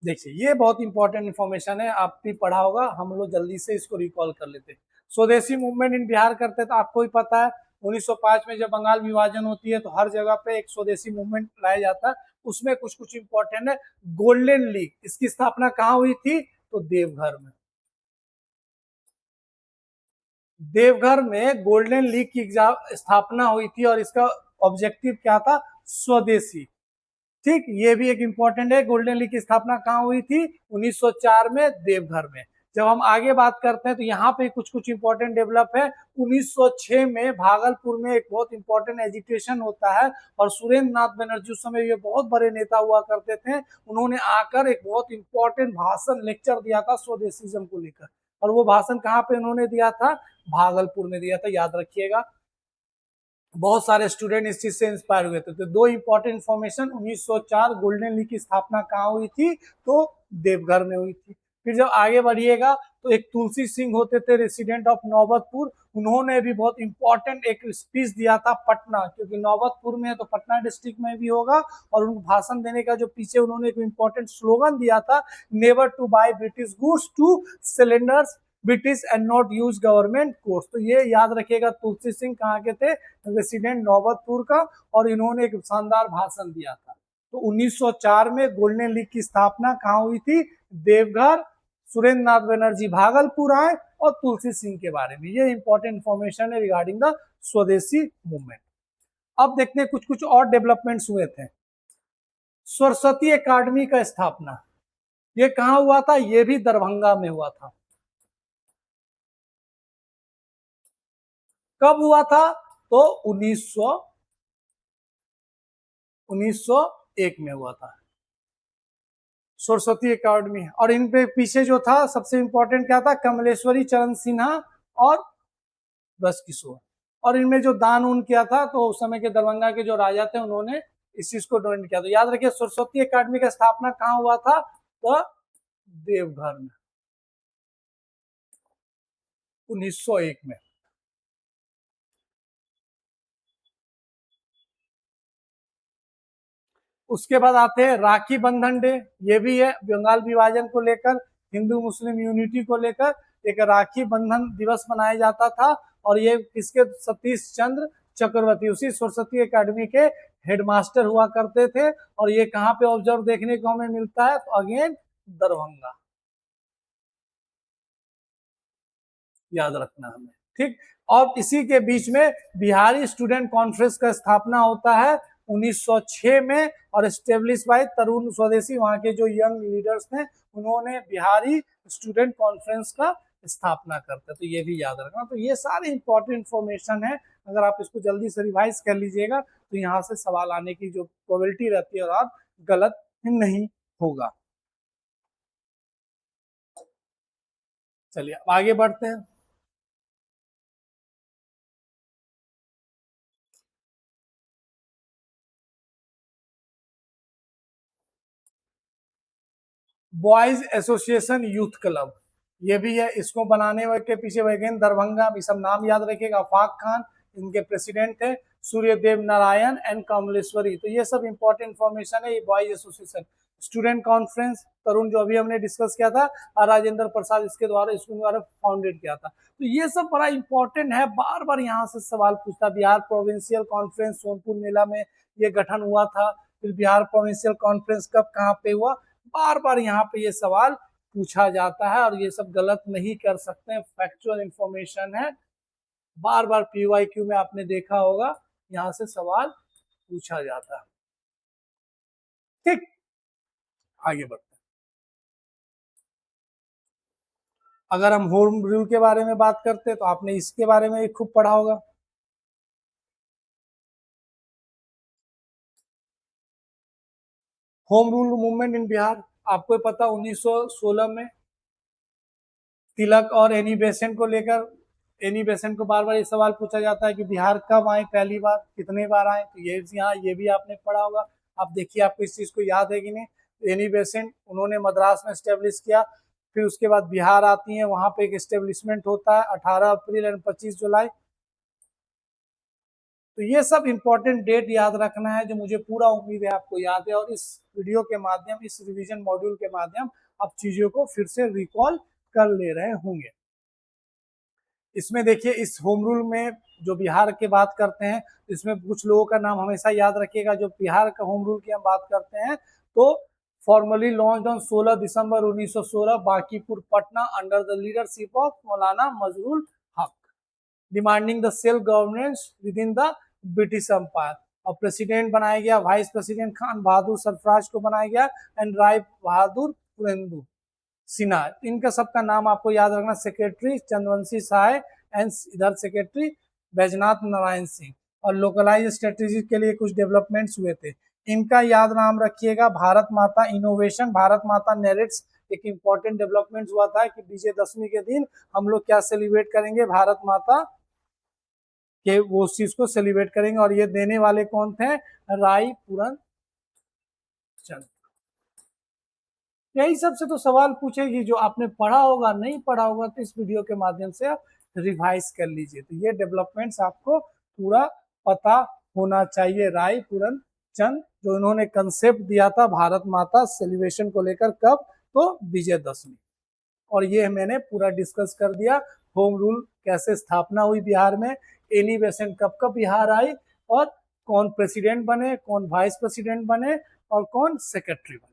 देखिए ये बहुत इंपॉर्टेंट इंफॉर्मेशन है, आप भी पढ़ा होगा, हम लोग जल्दी से इसको रिकॉल कर लेते हैं। स्वदेशी मूवमेंट इन बिहार करते तो आपको ही पता है 1905 में जब बंगाल विभाजन होती है तो हर जगह पे एक स्वदेशी मूवमेंट लाया जाता है। उसमें कुछ कुछ इंपॉर्टेंट है। गोल्डन लीग, इसकी स्थापना कहाँ हुई थी? तो देवघर में। देवघर में गोल्डन लीग की स्थापना हुई थी और इसका ऑब्जेक्टिव क्या था? स्वदेशी। ठीक, ये भी एक इंपॉर्टेंट है। गोल्डन लीग की स्थापना कहाँ हुई थी? 1904 में देवघर में। जब हम आगे बात करते हैं तो यहाँ पे कुछ कुछ इंपॉर्टेंट डेवलप है। 1906 में भागलपुर में एक बहुत इंपॉर्टेंट एजिटेशन होता है और सुरेंद्र नाथ बनर्जी उस समय ये बहुत बड़े नेता हुआ करते थे। उन्होंने आकर एक बहुत इंपॉर्टेंट भाषण, लेक्चर दिया था स्वदेशिज्म को लेकर। और वो भाषण कहाँ पे उन्होंने दिया था? भागलपुर में दिया था, याद रखिएगा। बहुत सारे स्टूडेंट इस चीज से इंस्पायर हुए थे। तो दो इंपॉर्टेंट इंफॉर्मेशन, 1904 गोल्डन लीग की स्थापना कहाँ हुई थी? तो देवघर में हुई थी। फिर जब आगे बढ़िएगा तो एक तुलसी सिंह होते थे, रेसिडेंट ऑफ नौबतपुर, उन्होंने भी बहुत इंपॉर्टेंट एक स्पीच दिया था पटना, क्योंकि नौबतपुर में है तो पटना डिस्ट्रिक्ट में भी होगा। और उनको भाषण देने का जो पीछे उन्होंने एक इंपॉर्टेंट स्लोगन दिया था, never to buy British goods to cylinders British and not use government courts. तो ये याद रखिएगा, तुलसी सिंह कहाँ के थे? रेसिडेंट नौबतपुर का, और इन्होंने एक शानदार भाषण दिया था। तो 1904 में गोल्डन लीग की स्थापना कहाँ हुई थी? देवघर। सुरेंद्र नाथ बनर्जी भागलपुर आए और तुलसी सिंह के बारे में ये इंपॉर्टेंट इंफॉर्मेशन है रिगार्डिंग द स्वदेशी मूवमेंट। अब देखते हैं कुछ कुछ और डेवलपमेंट्स हुए थे। सरस्वती अकादमी का स्थापना, ये कहाँ हुआ था? ये भी दरभंगा में हुआ था। कब हुआ था? तो 1900 1901 में हुआ था, सरस्वती अकादमी। और इन पे पीछे जो था सबसे इंपॉर्टेंट क्या था, कमलेश्वरी चरण सिन्हा और ब्रज किशोर। और इनमें जो दान उन किया था, तो उस समय के दरभंगा के जो राजा थे उन्होंने इस चीज को डोनेट किया। तो याद रखिए सरस्वती अकादमी का स्थापना कहाँ हुआ था, तो देवघर में 1901 में। उसके बाद आते हैं राखी बंधन डे, ये भी है बंगाल विभाजन को लेकर, हिंदू मुस्लिम यूनिटी को लेकर एक राखी बंधन दिवस मनाया जाता था। और ये किसके, सतीश चंद्र चक्रवर्ती, उसी सरस्वती अकादमी के हेडमास्टर हुआ करते थे। और ये कहाँ पे ऑब्जर्व देखने को हमें मिलता है, तो अगेन दरभंगा, याद रखना हमें, ठीक। और इसी के बीच में बिहारी स्टूडेंट कॉन्फ्रेंस का स्थापना होता है 1906 में, और स्टेब्लिश बाय तरुण स्वदेशी, वहां के जो यंग लीडर्स थे उन्होंने बिहारी स्टूडेंट कॉन्फ्रेंस का स्थापना करते। तो ये भी याद रखना। तो ये सारे इंपॉर्टेंट इंफॉर्मेशन है, अगर आप इसको जल्दी से रिवाइज कर लीजिएगा तो यहाँ से सवाल आने की जो प्रोबेबिलिटी रहती है और आप गलत नहीं होगा। चलिए आगे बढ़ते हैं। बॉयज एसोसिएशन यूथ क्लब, ये भी है, इसको बनाने के पीछे वैज्ञानिक दरभंगा, भी सब नाम याद रखिएगा। अफाक खान इनके प्रेसिडेंट थे, सूर्यदेव नारायण एंड कमलेश्वरी। तो ये सब इंपॉर्टेंट इंफॉर्मेशन है। ये बॉयज एसोसिएशन, स्टूडेंट कॉन्फ्रेंस तरुण जो अभी हमने डिस्कस किया था, और राजेंद्र प्रसाद इसके द्वारा, इसके द्वारा फाउंडेड किया था। तो ये सब बड़ा इंपॉर्टेंट है, बार बार यहाँ से सवाल पूछता। बिहार प्रोविंशियल कॉन्फ्रेंस सोनपुर मेला में ये गठन हुआ था। फिर बिहार प्रोविंशियल कॉन्फ्रेंस कब कहाँ पे हुआ, बार बार यहाँ पे ये सवाल पूछा जाता है। और ये सब गलत नहीं कर सकते हैं, फैक्चुअल इंफॉर्मेशन है। बार बार पीवाईक्यू में आपने देखा होगा, यहाँ से सवाल पूछा जाता है, ठीक। आगे बढ़ते हैं। अगर हम होम रूल के बारे में बात करते हैं तो आपने इसके बारे में भी खूब पढ़ा होगा। Home rule movement in Bihar, आपको पता 1916 में तिलक और एनी बेसेंट को लेकर, एनी बेसेंट को बार बार ये सवाल पूछा जाता है कि बिहार कब आए पहली बार, कितने बार आए, तो ये यहाँ ये भी आपने पढ़ा होगा। आप देखिए आपको इस चीज को याद है कि नहीं। एनी बेसेंट उन्होंने मद्रास में स्टेब्लिश किया, फिर उसके बाद बिहार आती है, वहां पे एक स्टेब्लिशमेंट होता है 18 अप्रैल एंड 25 जुलाई। तो ये सब इंपॉर्टेंट डेट याद रखना है, जो मुझे पूरा उम्मीद है आपको याद है। और इस वीडियो के माध्यम, इस रिवीजन मॉड्यूल के माध्यम आप चीजों को फिर से रिकॉल कर ले रहे होंगे। इसमें देखिए इस होम रूल में जो बिहार की बात करते हैं, इसमें कुछ लोगों का नाम हमेशा याद रखिएगा। जो बिहार का होम रूल की हम बात करते हैं, तो formally launch on 16 December 1916 Bankipur Patna under the leadership of Maulana Mazharul Haque, demanding the self governance within the British empire. और प्रेसिडेंट बनाया गया, वाइस प्रेसिडेंट खान बहादुर सरफराज को बनाया गया, एंड राय बहादुर पुरेंदु सिन्हा। इनका सबका नाम आपको याद रखना। सेक्रेटरी चंद्रवंशी सहाय एंड इधर सेक्रेटरी बैजनाथ नारायण सिंह। और लोकलाइज स्ट्रेटेजी के लिए कुछ डेवलपमेंट्स हुए थे, इनका याद नाम रखिएगा। भारत माता इनोवेशन, भारत माता नेरेट्स एक इंपॉर्टेंट डेवलपमेंट हुआ था कि विजयदशमी के दिन हम लोग क्या सेलिब्रेट करेंगे, भारत माता के वो उस चीज को सेलिब्रेट करेंगे। और ये देने वाले कौन थे, राय पूरन चंद। यही सबसे तो सवाल पूछेगी, जो आपने पढ़ा होगा, नहीं पढ़ा होगा तो इस वीडियो के माध्यम से आप रिवाइज कर लीजिए। तो ये डेवलपमेंट्स आपको पूरा पता होना चाहिए। राय पूरन चंद जो इन्होंने कंसेप्ट दिया था भारत माता सेलिब्रेशन को लेकर, कब, तो विजयदशमी। और ये मैंने पूरा डिस्कस कर दिया। होम रूल कैसे स्थापना हुई बिहार में, एनी बेसेंट कब कब बिहार आई, और कौन प्रेसिडेंट बने, कौन वाइस प्रेसिडेंट बने, और कौन सेक्रेटरी बने।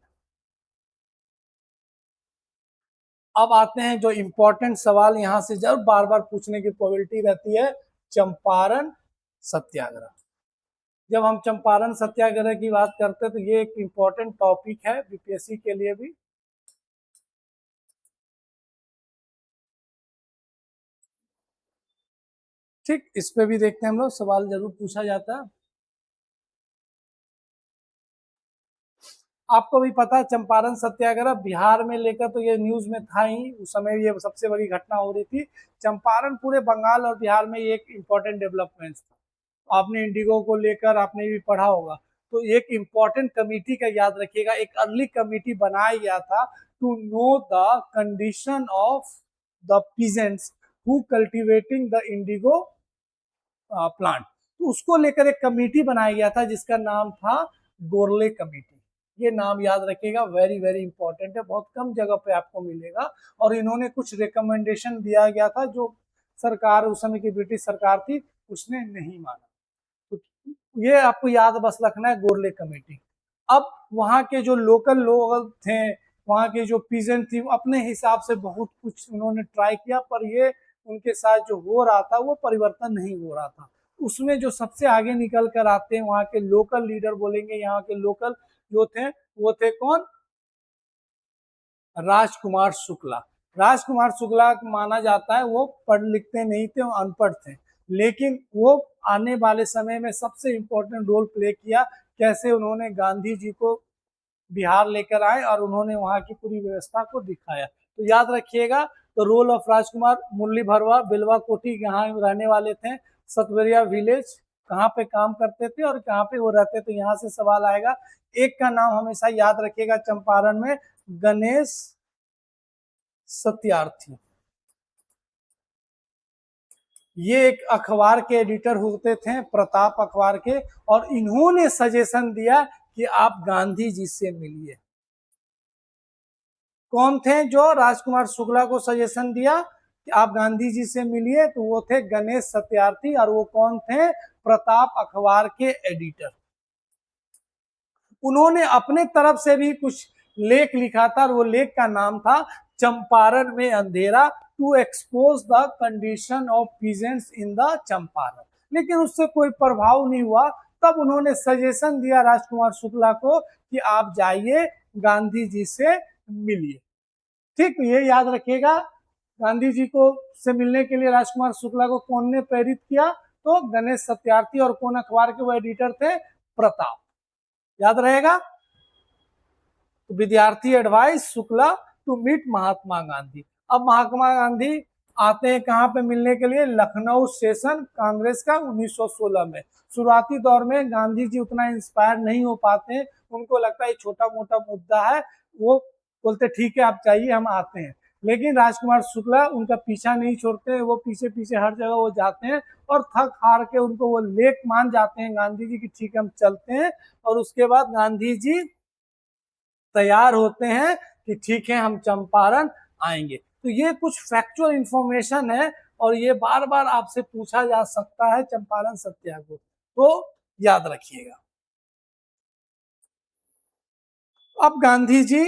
अब आते हैं जो इंपॉर्टेंट सवाल यहाँ से जब बार बार पूछने की प्रोबेबिलिटी रहती है, चंपारण सत्याग्रह। जब हम चंपारण सत्याग्रह की बात करते हैं तो ये एक इंपॉर्टेंट टॉपिक है बीपीएससी के लिए भी। ठीक, इस पे भी देखते हैं हम लोग, सवाल जरूर पूछा जाता है। आपको भी पता है चंपारण सत्याग्रह बिहार में लेकर तो ये न्यूज में था ही, उस समय ये सबसे बड़ी घटना हो रही थी। चंपारण पूरे बंगाल और बिहार में ये एक इम्पोर्टेंट डेवलपमेंट था। आपने इंडिगो को लेकर आपने भी पढ़ा होगा। तो एक इम्पोर्टेंट कमिटी का याद रखिएगा, एक अर्ली कमिटी बनाया गया था to know the condition of the peasants who cultivating the indigo plant. तो उसको लेकर एक कमेटी बनाया गया था जिसका नाम था गोरले कमेटी। ये नाम याद रखिएगा, वेरी वेरी इंपॉर्टेंट है, बहुत कम जगह पे आपको मिलेगा। और इन्होंने कुछ रिकमेंडेशन दिया गया था जो सरकार, उस समय की ब्रिटिश सरकार थी, उसने नहीं माना। तो ये आपको याद बस रखना है, गोरले कमेटी। अब वहाँ के जो लोकल लोग थे, वहाँ के जो पीजेंट थी, अपने हिसाब से बहुत कुछ उन्होंने ट्राई किया, पर ये उनके साथ जो हो रहा था वो परिवर्तन नहीं हो रहा था। उसमें जो सबसे आगे निकल कर आते हैं वहाँ के लोकल लीडर बोलेंगे, यहाँ के लोकल जो थे वो थे कौन? राजकुमार शुक्ला। राजकुमार शुक्ला माना जाता है वो पढ़ लिखते नहीं थे, वो अनपढ़ थे, लेकिन वो आने वाले समय में सबसे इंपॉर्टेंट रोल प्ले किया। कैसे उन्होंने गांधी जी को बिहार लेकर आए और उन्होंने वहां की पूरी व्यवस्था को दिखाया। तो याद रखिएगा, तो रोल ऑफ राजकुमार, मुरली भरवा बिलवा कोठी यहाँ रहने वाले थे, सतवरिया विलेज कहाँ पे काम करते थे और कहाँ पे वो रहते थे, यहाँ से सवाल आएगा। एक का नाम हमेशा याद रखिएगा चंपारण में, गणेश सत्यार्थी। ये एक अखबार के एडिटर होते थे, प्रताप अखबार के, और इन्होंने सजेशन दिया कि आप गांधी जी से मिलिए। कौन थे जो राजकुमार शुक्ला को सजेशन दिया कि आप गांधी जी से मिलिए? तो वो थे गणेश सत्यार्थी। और वो कौन थे? प्रताप अखबार के एडिटर। उन्होंने अपने तरफ से भी कुछ लेख लिखा था और वो लेख का नाम था चंपारण में अंधेरा, to expose the condition of peasants in the Champaran. लेकिन उससे कोई प्रभाव नहीं हुआ। तब उन्होंने सजेशन दिया राजकुमार शुक्ला को कि आप जाइए गांधी जी से मिलिए। ठीक, ये याद रखिएगा, गांधी जी को से मिलने के लिए राजकुमार शुक्ला को कौन ने प्रेरित किया? तो गणेश सत्यार्थी। और कौन अखबार के वो एडिटर थे? प्रताप। याद रहेगा। तो विद्यार्थी advice Shukla to meet Mahatma Gandhi. अब महात्मा गांधी आते हैं कहाँ पे मिलने के लिए? लखनऊ सेशन कांग्रेस का 1916 में। शुरुआती दौर में गांधी जी उतना इंस्पायर नहीं हो पाते हैं, उनको लगता है छोटा मोटा मुद्दा है, वो बोलते ठीक है आप चाहिए हम आते हैं। लेकिन राजकुमार शुक्ला उनका पीछा नहीं छोड़ते हैं, वो पीछे पीछे हर जगह वो जाते हैं और थक हार के उनको वो लेख मान जाते हैं गांधी जी की, ठीक है हम चलते हैं। और उसके बाद गांधी जी तैयार होते हैं कि ठीक है हम चंपारण आएंगे। तो ये कुछ फैक्चुअल इंफॉर्मेशन है और ये बार बार आपसे पूछा जा सकता है चंपारण सत्याग्रह, तो याद रखिएगा। अब गांधी जी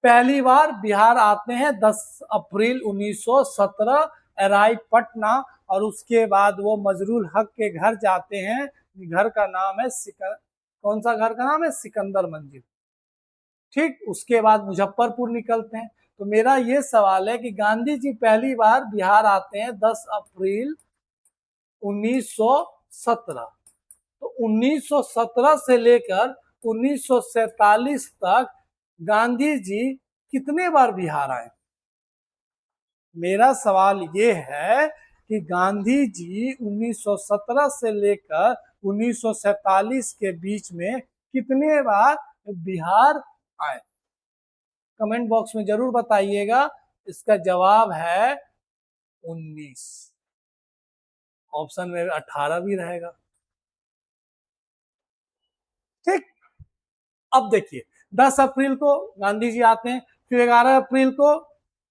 पहली बार बिहार आते हैं 10 अप्रैल 1917, अराइव पटना। और उसके बाद वो मजरूल हक के घर जाते हैं। घर का नाम है कौन सा घर का नाम है? सिकंदर मंजिल। ठीक, उसके बाद मुजफ्फरपुर निकलते हैं। तो मेरा ये सवाल है कि गांधी जी पहली बार बिहार आते हैं 10 अप्रैल 1917। तो 1917 से लेकर 1947 तक गांधी जी कितने बार बिहार आए? मेरा सवाल ये है कि गांधी जी 1917 से लेकर 1947 के बीच में कितने बार बिहार आए? कमेंट बॉक्स में जरूर बताइएगा। इसका जवाब है 19। ऑप्शन में 18 भी रहेगा। ठीक, अब देखिए 10 अप्रैल को गांधी जी आते हैं, फिर 11 अप्रैल को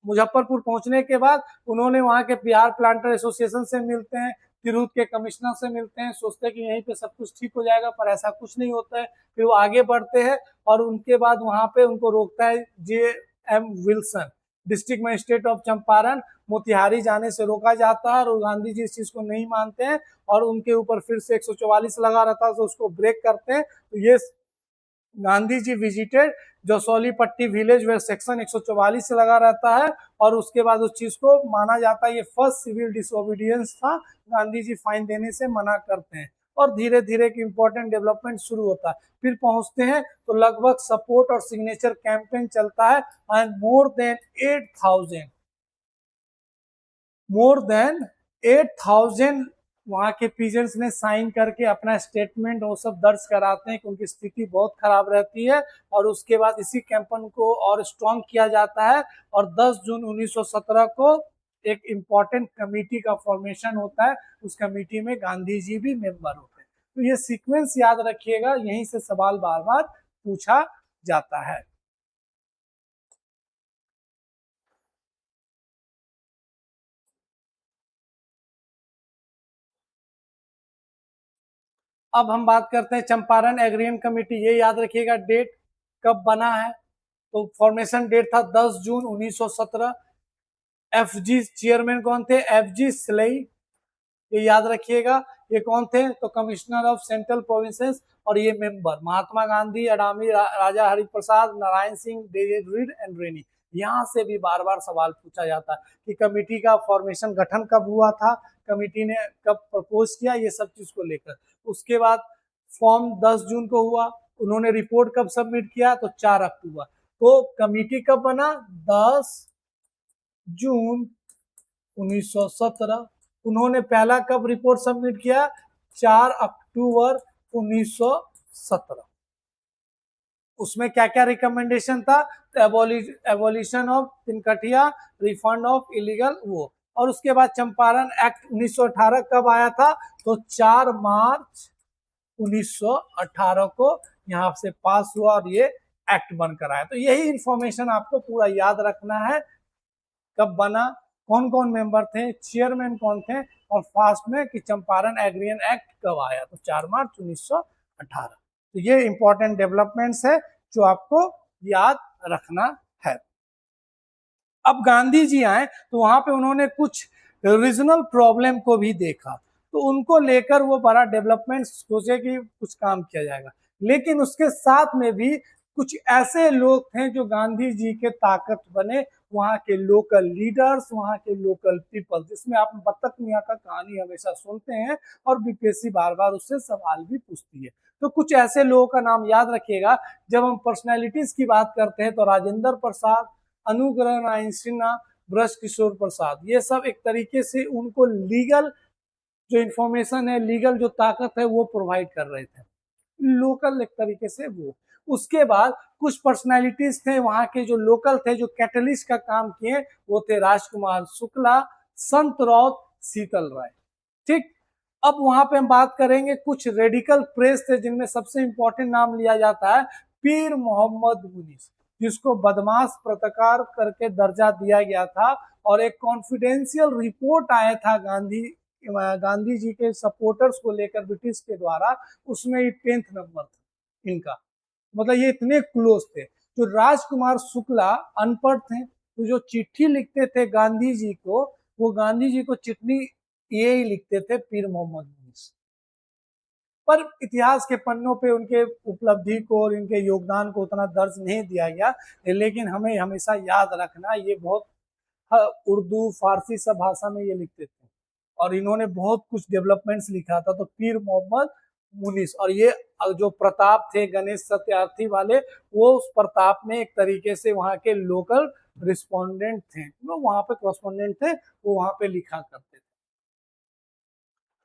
मुजफ्फरपुर पहुंचने के बाद उन्होंने वहां के बिहार प्लांटर एसोसिएशन से मिलते हैं, तिरहुत के कमिश्नर से मिलते हैं, सोचते हैं कि यहीं पे सब कुछ ठीक हो जाएगा, पर ऐसा कुछ नहीं होता है। फिर वो आगे बढ़ते हैं और उनके बाद वहां पे उनको रोकता है J.M. Wilson, district magistrate of Champaran. Motihari जाने से रोका जाता है और गांधी जी इस चीज को नहीं मानते हैं और उनके ऊपर फिर से 144 लगा रहता है, तो उसको ब्रेक करते हैं। तो ये गांधी जी विजिटेड जसौली पट्टी विलेज वेयर सेक्शन 144 से लगा रहता है और उसके बाद उस चीज को माना जाता है ये फर्स्ट सिविल डिसोबीडियंस था। गांधी जी फाइन देने से मना करते हैं और धीरे धीरे एक इंपॉर्टेंट डेवलपमेंट शुरू होता है। फिर पहुंचते हैं तो लगभग सपोर्ट और सिग्नेचर कैंपेन चलता है एंड मोर देन 8,000 वहां के पीजेंट्स ने साइन करके अपना स्टेटमेंट वो सब दर्ज कराते हैं कि उनकी स्थिति बहुत खराब रहती है। और उसके बाद इसी कैंपेन को और स्ट्रॉन्ग किया जाता है और 10 जून 1917 को एक इम्पॉर्टेंट कमेटी का फॉर्मेशन होता है। उस कमेटी में गांधी जी भी मेंबर होते हैं। तो ये सीक्वेंस याद रखिएगा, यहीं से सवाल बार बार पूछा जाता है। अब हम बात करते हैं चंपारण एग्रीमेंट कमेटी। ये याद रखिएगा डेट कब बना है, तो फॉर्मेशन डेट था 10 जून 1917। एफजी चेयरमैन कौन थे? एफजी स्लेई, ये याद रखिएगा। ये कौन थे? तो कमिश्नर ऑफ सेंट्रल प्रोविंसेस। और ये मेंबर महात्मा गांधी, अडामी, Raja Hariprasad, Narayan Singh, David Reid and Rennie. यहाँ से भी बार बार सवाल पूछा जाता है कि कमेटी का फॉर्मेशन गठन कब हुआ था, कमेटी ने कब प्रपोज किया, ये सब चीज को लेकर। उसके बाद फॉर्म 10 जून को हुआ, उन्होंने रिपोर्ट कब सबमिट किया? तो 4 अक्टूबर। तो कमेटी कब बना? 10 जून 1917। उन्होंने पहला कब रिपोर्ट सबमिट किया? 4 अक्टूबर 1917। उसमें क्या क्या रिकमेंडेशन था? Abolition of Tinkathia, refund of illegal वो। और उसके बाद चंपारण एक्ट 1918 कब आया था? तो 4 मार्च 1918 को यहाँ से पास हुआ और ये एक्ट बनकर आया। तो यही इंफॉर्मेशन आपको पूरा याद रखना है, कब बना, कौन कौन मेंबर थे, चेयरमैन कौन थे, और फास्ट में कि चंपारण एग्रीमेंट एक्ट कब आया? तो 4 मार्च 1918। तो ये इंपॉर्टेंट डेवलपमेंट्स है जो आपको याद रखना है। अब गांधी जी आए तो वहां पे उन्होंने कुछ रीजनल प्रॉब्लम को भी देखा, तो उनको लेकर वो बड़ा डेवलपमेंट सोचे कि कुछ काम किया जाएगा। लेकिन उसके साथ में भी कुछ ऐसे लोग थे जो गांधी जी के ताकत बने, वहाँ के लोकल लीडर्स, वहाँ के लोकल पीपल, जिसमें आप बत्तख मियाँ का कहानी हमेशा सुनते हैं और बीपीएससी बार बार उससे सवाल भी पूछती है। तो कुछ ऐसे लोगों का नाम याद रखिएगा। जब हम पर्सनैलिटीज की बात करते हैं तो राजेंद्र प्रसाद, अनुग्रह राय सिन्हा, ब्रज किशोर प्रसाद, ये सब एक तरीके से उनको लीगल जो इंफॉर्मेशन है, लीगल जो ताकत है वो प्रोवाइड कर रहे थे, लोकल एक तरीके से वो। उसके बाद कुछ पर्सनालिटीज थे वहां के जो लोकल थे, जो कैटलिस्ट का काम किए, वो थे राजकुमार शुक्ला, संत रौत, शीतल राय। ठीक। अब वहां पे हम बात करेंगे कुछ रेडिकल प्रेस थे जिनमें सबसे इंपॉर्टेंट नाम लिया जाता है पीर मोहम्मद मुनीस, जिसको बदमाश पत्रकार करके दर्जा दिया गया था। और एक कॉन्फिडेंशियल रिपोर्ट आया था गांधी जी के सपोर्टर्स को लेकर ब्रिटिश के द्वारा, उसमें ये 10th नंबर था इनका। मतलब ये इतने क्लोज थे। जो राजकुमार शुक्ला अनपढ़ थे, तो जो चिट्ठी लिखते थे गांधी जी को, वो गांधी जी को चिट्ठी ये ही लिखते थे पीर मोहम्मद मुनीस। पर इतिहास के पन्नों पे उनके उपलब्धि को और इनके योगदान को उतना दर्ज नहीं दिया गया। लेकिन हमें हमेशा याद रखना, ये बहुत उर्दू फारसी सब भाषा में ये लिखते थे और इन्होंने बहुत कुछ डेवलपमेंट्स लिखा था। तो पीर मोहम्मद मुनीस, और ये जो प्रताप थे गणेश सत्यार्थी वाले, वो उस प्रताप में एक तरीके से वहाँ के लोकल रिस्पोंडेंट थे, वो वहाँ पे कॉरेस्पोंडेंट थे, वो वहाँ पे लिखा करते थे।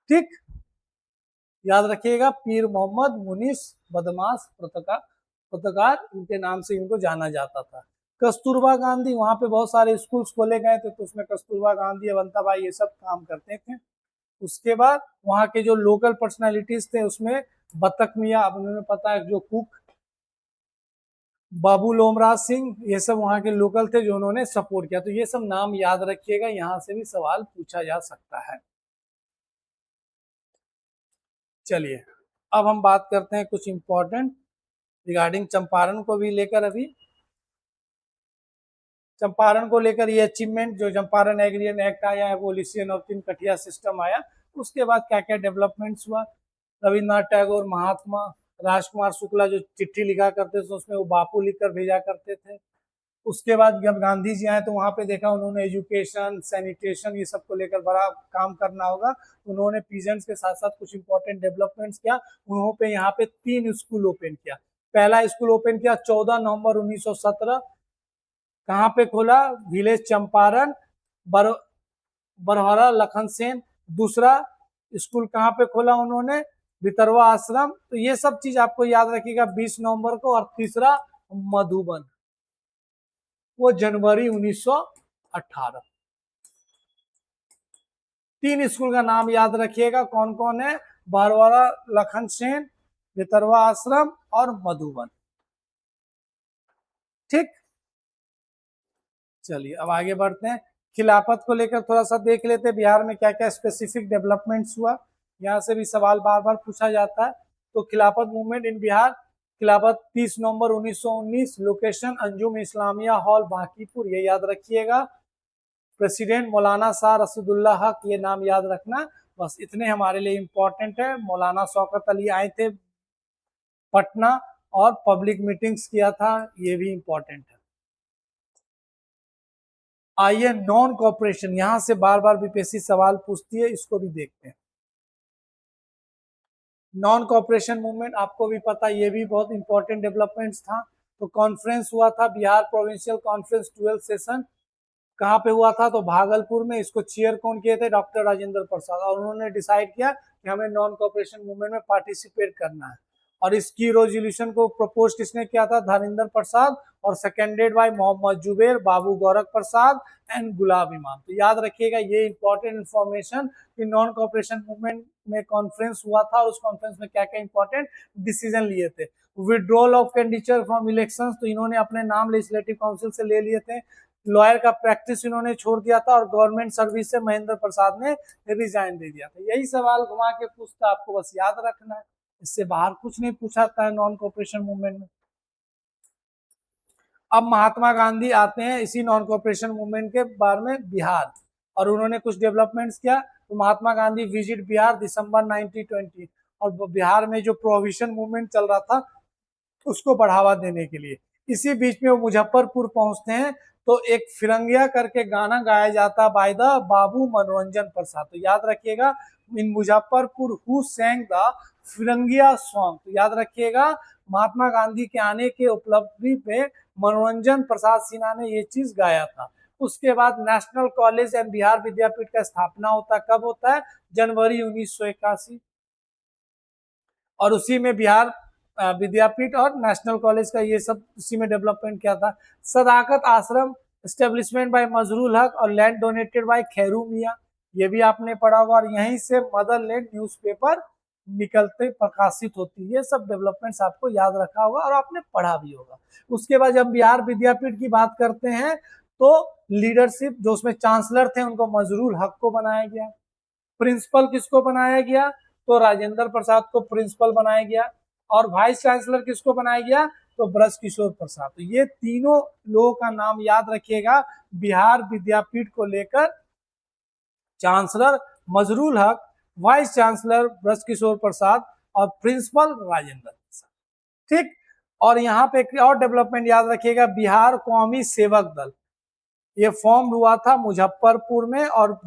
ठीक, याद रखिएगा पीर मोहम्मद मुनीस, बदमाश पत्रकार, इनके नाम से इनको जाना जाता था। कस्तूरबा गांधी, वहां पे बहुत सारे स्कूल्स खोले गए थे, तो उसमें कस्तूरबा गांधी, अवंता बाई, ये सब काम करते थे। उसके बाद वहां के जो लोकल पर्सनालिटीज थे उसमें बत्तख मियाँ, अब उन्हें पता है, जो कुक, बाबू लोमराज सिंह, ये सब वहां के लोकल थे जो उन्होंने सपोर्ट किया। तो ये सब नाम याद रखिएगा, यहाँ से भी सवाल पूछा जा सकता है। चलिए अब हम बात करते हैं कुछ इंपॉर्टेंट रिगार्डिंग चंपारण को भी लेकर। अभी चंपारण को लेकर ये अचीवमेंट, जो चंपारण एग्रीमेंट एक्ट आया, एबोलिशन ऑफ तिनकठिया सिस्टम आया, उसके बाद क्या क्या डेवलपमेंट्स हुआ। रविन्द्रनाथ टैगोर, महात्मा, राजकुमार शुक्ला जो चिट्ठी लिखा करते थे उसमें वो बापू लिखकर भेजा करते थे। उसके बाद जब गांधी जी आए तो वहां पे देखा उन्होंने एजुकेशन, सैनिटेशन, ये सब को लेकर बड़ा काम करना होगा। उन्होंने पीजेंट्स के साथ साथ कुछ इंपॉर्टेंट डेवलपमेंट्स किया। उन्होंने यहाँ पे 3 स्कूल ओपन किया। पहला स्कूल ओपन किया 14 नवंबर 1917। कहाँ पे खोला? विलेज चंपारण, बर बरहरा लखन सेन। दूसरा स्कूल कहाँ पे खोला उन्होंने? भितरवा आश्रम। तो ये सब चीज आपको याद रखिएगा 20 नवंबर को। और तीसरा मधुबन, वो जनवरी 1918। 3 स्कूल का नाम याद रखिएगा कौन कौन है? बरहरा लखन सेन, भितरवा आश्रम और मधुबन। ठीक, चलिए अब आगे बढ़ते हैं। खिलाफत को लेकर थोड़ा सा देख लेते हैं, बिहार में क्या क्या स्पेसिफिक डेवलपमेंट्स हुआ। यहाँ से भी सवाल बार बार पूछा जाता है। तो खिलाफत मूवमेंट इन बिहार, खिलाफत 30 नवंबर 1919, लोकेशन अंजुम इस्लामिया हॉल बांकीपुर, ये याद रखिएगा। प्रेसिडेंट मौलाना शाह रशीदुल्लाह हक, ये नाम याद रखना। बस इतने हमारे लिए इंपॉर्टेंट है। मौलाना शौकत अली आए थे पटना और पब्लिक मीटिंग्स किया था, ये भी इंपॉर्टेंट है। आइए नॉन कॉपरेशन, यहां से बार बार बीपीएससी सवाल पूछती है, इसको भी देखते हैं। नॉन कॉपरेशन मूवमेंट आपको भी पता, ये भी बहुत इंपॉर्टेंट डेवलपमेंट्स था। तो कॉन्फ्रेंस हुआ था, बिहार प्रोविंशियल कॉन्फ्रेंस 12 सेशन। कहाँ पे हुआ था? तो भागलपुर में। इसको चेयर कौन किए थे? डॉक्टर राजेंद्र प्रसाद। और उन्होंने डिसाइड किया कि हमें नॉन कॉपरेशन मूवमेंट में पार्टिसिपेट करना है। और इसकी रेजोल्यूशन को प्रपोज किसने किया था? धर्मेंद्र प्रसाद। और seconded by Mohammad Zubair, Babu Gorakh Prasad and Gulab Imam. तो याद रखिएगा ये इंपॉर्टेंट इंफॉर्मेशन कि नॉन कॉपरेशन मूवमेंट में कॉन्फ्रेंस हुआ था और उस कॉन्फ्रेंस में क्या क्या इंपॉर्टेंट डिसीजन लिए थे। Withdrawal of candidature from elections, तो इन्होंने अपने नाम लेजिस्लेटिव काउंसिल से ले लिए थे। लॉयर का प्रैक्टिस इन्होंने छोड़ दिया था और गवर्नमेंट सर्विस से महेंद्र प्रसाद ने रिजाइन दे दिया था। यही सवाल घुमा के पूछता, आपको बस याद रखना है, इससे बाहर कुछ नहीं पूछा था नॉन कॉपरेशन मूवमेंट में। अब महात्मा गांधी आते हैं इसी नॉन कॉपरेशन मूवमेंट के बारे में बिहार, और उन्होंने कुछ डेवलपमेंट्स किया। तो महात्मा गांधी विजिट बिहार दिसंबर 1920, और बिहार में जो प्रोविजन मूवमेंट चल रहा था उसको बढ़ावा देने के लिए। इसी बीच में वो मुजफ्फरपुर पहुंचते हैं। तो एक फिरंगिया करके गाना गाया जाता बाय द बाबू मनोरंजन प्रसाद। तो याद रखिएगा इन Muzaffarpur who saying the फिरंगिया song. तो याद रखिएगा महात्मा गांधी के आने के उपलब्धि पे मनोरंजन प्रसाद सिन्हा ने ये चीज गाया था। उसके बाद नेशनल कॉलेज एंड बिहार विद्यापीठ का स्थापना होता है। कब होता है? जनवरी 1981। और उसी में बिहार विद्यापीठ और नेशनल कॉलेज का ये सब उसी में डेवलपमेंट किया था। सदाकत आश्रम एस्टेब्लिशमेंट बाय मजरूल हक और लैंड डोनेटेड बाय खैरू मियाँ, ये भी आपने पढ़ा होगा। और यहीं से मदरलैंड न्यूज़पेपर निकलते प्रकाशित होती है। ये सब डेवलपमेंट्स आपको याद रखा होगा और आपने पढ़ा भी होगा। उसके बाद जब बिहार विद्यापीठ की बात करते हैं तो लीडरशिप जो उसमें चांसलर थे उनको मजरूल हक को बनाया गया। प्रिंसिपल किसको बनाया गया? तो राजेंद्र प्रसाद को प्रिंसिपल बनाया गया। और वाइस चांसलर किसको बनाया गया? तो ब्रज किशोर प्रसाद। तो ये तीनों लोगों का नाम याद रखिएगा। बिहार विद्यापीठ को लेकर चांसलर मजरूल हक, वाइस चांसलर ब्रज किशोर प्रसाद और प्रिंसिपल राजेंद्र प्रसाद। ठीक। और यहाँ पे एक और डेवलपमेंट याद रखिएगा, बिहार कौमी सेवक दल, ये फॉर्म हुआ था मुजफ्फरपुर में। और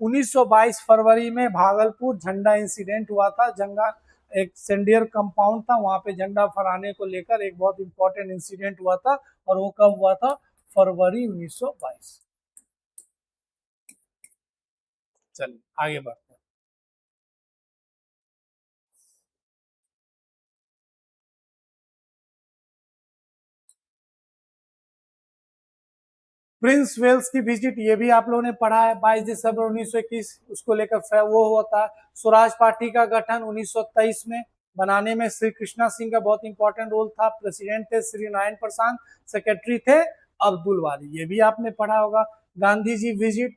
1922 फरवरी में भागलपुर झंडा इंसिडेंट हुआ था। जंगा एक सेंडियर कंपाउंड था, वहां पे झंडा फहराने को लेकर एक बहुत इंपॉर्टेंट इंसिडेंट हुआ था। और वो कब हुआ था? फरवरी 1922। चलिए आगे बढ़ते हैं। प्रिंस वेल्स की विजिट, ये भी आप लोगों ने पढ़ा है। 22 दिसंबर 1921 उसको लेकर वो होता है। स्वराज पार्टी का गठन 1923 में बनाने में श्री कृष्णा सिंह का बहुत इंपॉर्टेंट रोल था। प्रेसिडेंट थे श्री नारायण प्रसाद, सेक्रेटरी थे अब्दुल वाली, ये भी आपने पढ़ा होगा। गांधी जी विजिट,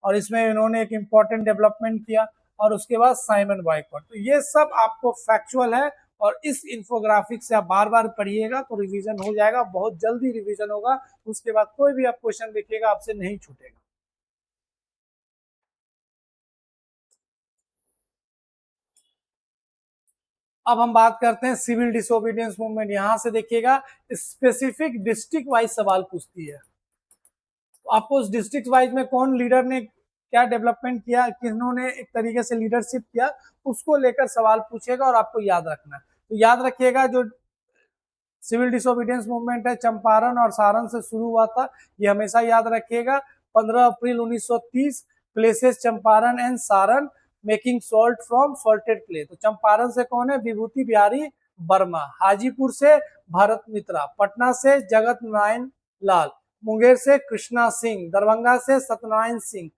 और इसमें इन्होंने एक इंपॉर्टेंट डेवलपमेंट किया। और उसके बाद साइमन बॉयकॉट। तो ये सब आपको फैक्चुअल है, और इस इंफोग्राफिक से आप बार बार पढ़िएगा तो रिवीजन हो जाएगा, बहुत जल्दी रिवीजन होगा। उसके बाद कोई भी आप क्वेश्चन देखिएगा आपसे नहीं छूटेगा। अब हम बात करते हैं सिविल डिसोबीडियंस मूवमेंट। यहां से देखिएगा स्पेसिफिक डिस्ट्रिक्ट वाइज सवाल पूछती है। आपको उस डिस्ट्रिक्ट वाइज में कौन लीडर ने क्या डेवलपमेंट किया, किन्होंने एक तरीके से लीडरशिप किया, उसको लेकर सवाल पूछेगा और आपको याद रखना है। तो याद रखिएगा जो सिविल डिसोबीडियंस मूवमेंट है चंपारण और सारण से शुरू हुआ था, ये हमेशा याद रखिएगा। 15 अप्रैल 1930, places Champaran and Saran, making salt from salted clay. तो चंपारण से कौन है? विभूति बिहारी वर्मा। हाजीपुर से भरत मित्रा, पटना से जगत नारायण लाल, मुंगेर से कृष्णा सिंह, दरभंगा से सत्यनारायण सिंह,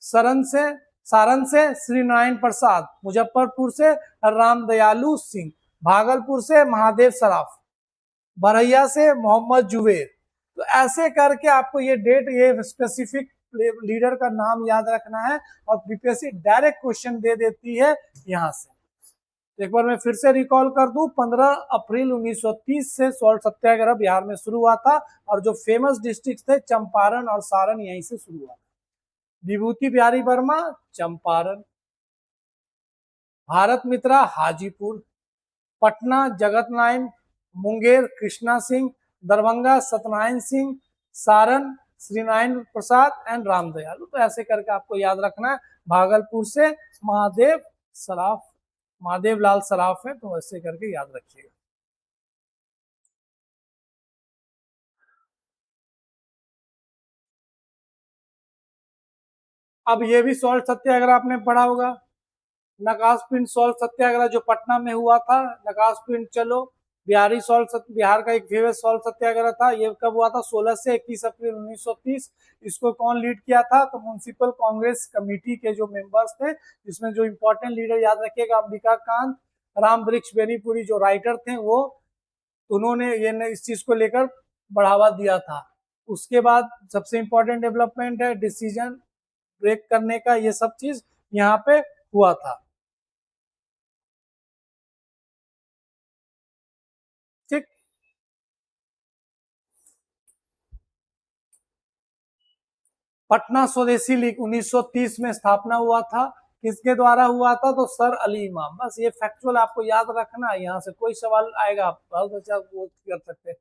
सारण से श्री नारायण प्रसाद, मुजफ्फरपुर से रामदयालु सिंह, भागलपुर से महादेव सराफ, बरैया से मोहम्मद जुबेर। तो ऐसे करके आपको ये डेट, ये स्पेसिफिक लीडर का नाम याद रखना है और बीपीएससी डायरेक्ट क्वेश्चन दे देती है यहां से। एक बार मैं फिर से रिकॉल कर दूं, 15 अप्रैल 1930 से सॉल्ट सत्याग्रह बिहार में शुरू हुआ था और जो फेमस डिस्ट्रिक्ट थे चंपारण और सारण यहीं से शुरू हुआ। विभूति बिहारी वर्मा चंपारण, भारत मित्रा हाजीपुर, पटना जगत नारायण, मुंगेर कृष्णा सिंह, दरभंगा सत्यनारायण सिंह, सारण श्रीनारायण प्रसाद एंड रामदयालु। तो ऐसे करके आपको याद रखना है। भागलपुर से महादेव सराफ, महादेव लाल सराफ है, तो ऐसे करके याद रखिएगा। अब ये भी सॉल्ट सत्याग्रह आपने पढ़ा होगा, नकाश पिंड सॉल्ट सत्याग्रह जो पटना में हुआ था। नकाश पिंड चलो, बिहार का एक फेमस सॉल्ट सत्याग्रह था। ये कब हुआ था? 16 से 21 अप्रैल 1930। इसको कौन लीड किया था? तो म्युनिसिपल कांग्रेस कमेटी के जो मेंबर्स थे, जिसमें जो इंपॉर्टेंट लीडर याद रखिएगा, अंबिका कांत, राम वृक्ष बेनीपुरी जो राइटर थे वो, उन्होंने ये इस चीज को लेकर बढ़ावा दिया था। उसके बाद सबसे इंपॉर्टेंट डेवलपमेंट है डिसीजन ब्रेक करने का, ये सब चीज यहाँ पे हुआ था। ठीक, पटना स्वदेशी लीग 1930 में स्थापना हुआ था। किसके द्वारा हुआ था? तो सर अली इमाम। बस ये फैक्चुअल आपको याद रखना है, यहाँ से कोई सवाल आएगा आप बहुत अच्छा वो कर सकते हैं।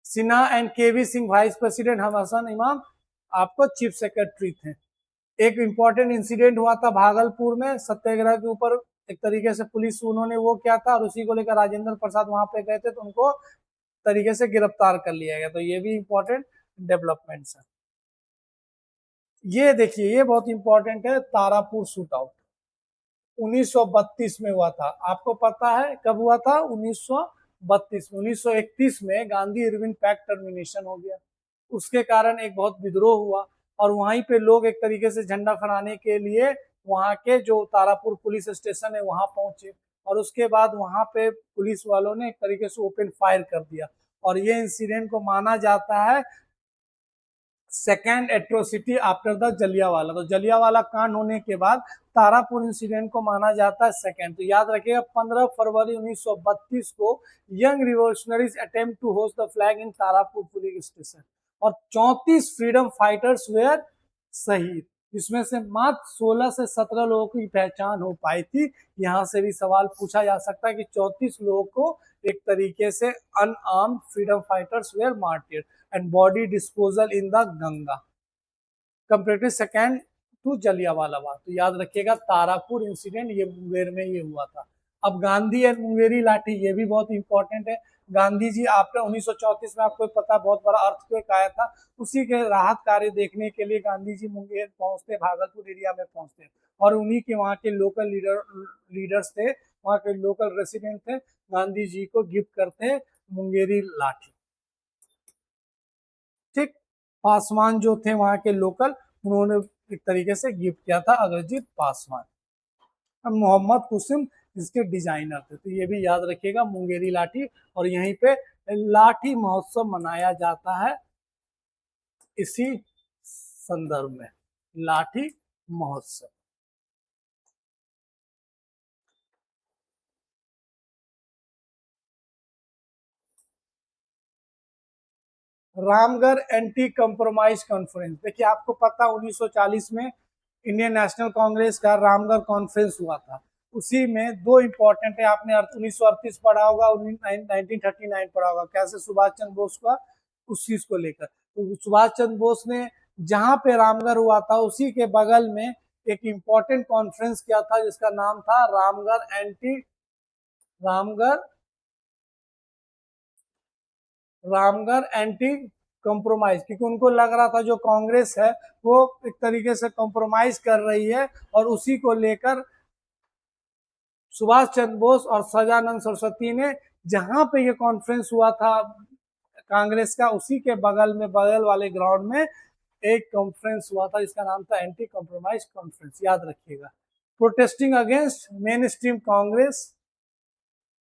Sinha and KV Singh vice president, हम हसन इमाम आपको चीफ सेक्रेटरी थे। एक इंपॉर्टेंट इंसिडेंट हुआ था भागलपुर में सत्याग्रह के ऊपर, एक तरीके से पुलिस उन्होंने वो किया था और उसी को लेकर राजेंद्र प्रसाद वहां पे गए थे, तो उनको तरीके से गिरफ्तार कर लिया गया। तो ये भी इंपॉर्टेंट डेवलपमेंट्स है। ये देखिए, ये बहुत इंपॉर्टेंट है, तारापुर शूट आउट 1932 में हुआ था। आपको पता है कब हुआ था? 1932 में। 1931 में गांधी इरविन पैक्ट टर्मिनेशन हो गया, उसके कारण एक बहुत विद्रोह हुआ और वहीं पे लोग एक तरीके से झंडा फहराने के लिए वहां के जो तारापुर पुलिस स्टेशन है वहां पहुंचे और उसके बाद वहां पे पुलिस वालों ने एक तरीके से ओपन फायर कर दिया और ये इंसिडेंट को माना जाता है second atrocity after the Jallianwala. तो जलियावाला कांड होने के बाद तारापुर इंसिडेंट को माना जाता है सेकेंड। तो याद रखिएगा 15 फरवरी 1932 को young revolutionaries attempt to host the flag in Tarapur police station और 34 फ्रीडम फाइटर्स वेयर शहीद। इसमें से मात्र 16 से 17 लोगों की पहचान हो पाई थी। यहाँ से भी सवाल पूछा जा सकता है कि 34 लोगों को एक तरीके से unarmed freedom fighters were martyred and body disposal in the Ganga comparative second to Jallianwala Bagh. तो याद रखिएगा तारापुर इंसिडेंट ये मुंगेर में ये हुआ था। अब गांधी एंड मुंगेरी लाठी, ये भी बहुत इंपॉर्टेंट है। गांधी जी आपने 1934 में आपको पता बहुत बड़ा अर्थक्वेक आया था, उसी के राहत कार्य देखने के लिए गांधी जी मुंगेर पहुंचते, भागलपुर एरिया में पहुंचते और उन्हीं के वहाँ के लोकल लीडर्स थे, वहाँ के लोकल रेसिडेंट थे, गांधी जी को गिफ्ट करते मुंगेरी लाठी। ठीक, पासवान जो थे वहां के लोकल, उन्होंने एक तरीके से गिफ्ट किया था अग्रजीत पासवान। मोहम्मद कुसुम इसके डिजाइनर थे। तो ये भी याद रखिएगा मुंगेरी लाठी। और यहीं पे लाठी महोत्सव मनाया जाता है इसी संदर्भ में, लाठी महोत्सव। रामगढ़ एंटी कंप्रोमाइज कॉन्फ्रेंस, देखिए आपको पता 1940 में इंडियन नेशनल कांग्रेस का रामगढ़ कॉन्फ्रेंस हुआ था। उसी में दो इंपॉर्टेंट है, आपने 1938 पढ़ा होगा, 1939 पढ़ा होगा, कैसे सुभाष चंद्र बोस का उस चीज को लेकर। तो सुभाष चंद्र बोस ने जहां पे रामगढ़ हुआ था उसी के बगल में एक इंपॉर्टेंट कॉन्फ्रेंस किया था जिसका नाम था रामगढ़ एंटी कॉम्प्रोमाइज, क्योंकि उनको लग रहा था जो कांग्रेस है वो एक तरीके से कॉम्प्रोमाइज कर रही है, और उसी को लेकर सुभाष चंद्र बोस और सजानंद सरस्वती ने, जहां पे ये कॉन्फ्रेंस हुआ था कांग्रेस का, उसी के बगल में, बगल वाले ग्राउंड में एक कॉन्फ्रेंस हुआ था जिसका नाम था एंटी कॉम्प्रोमाइज कॉन्फ्रेंस, याद रखिएगा। Protesting against main stream Congress.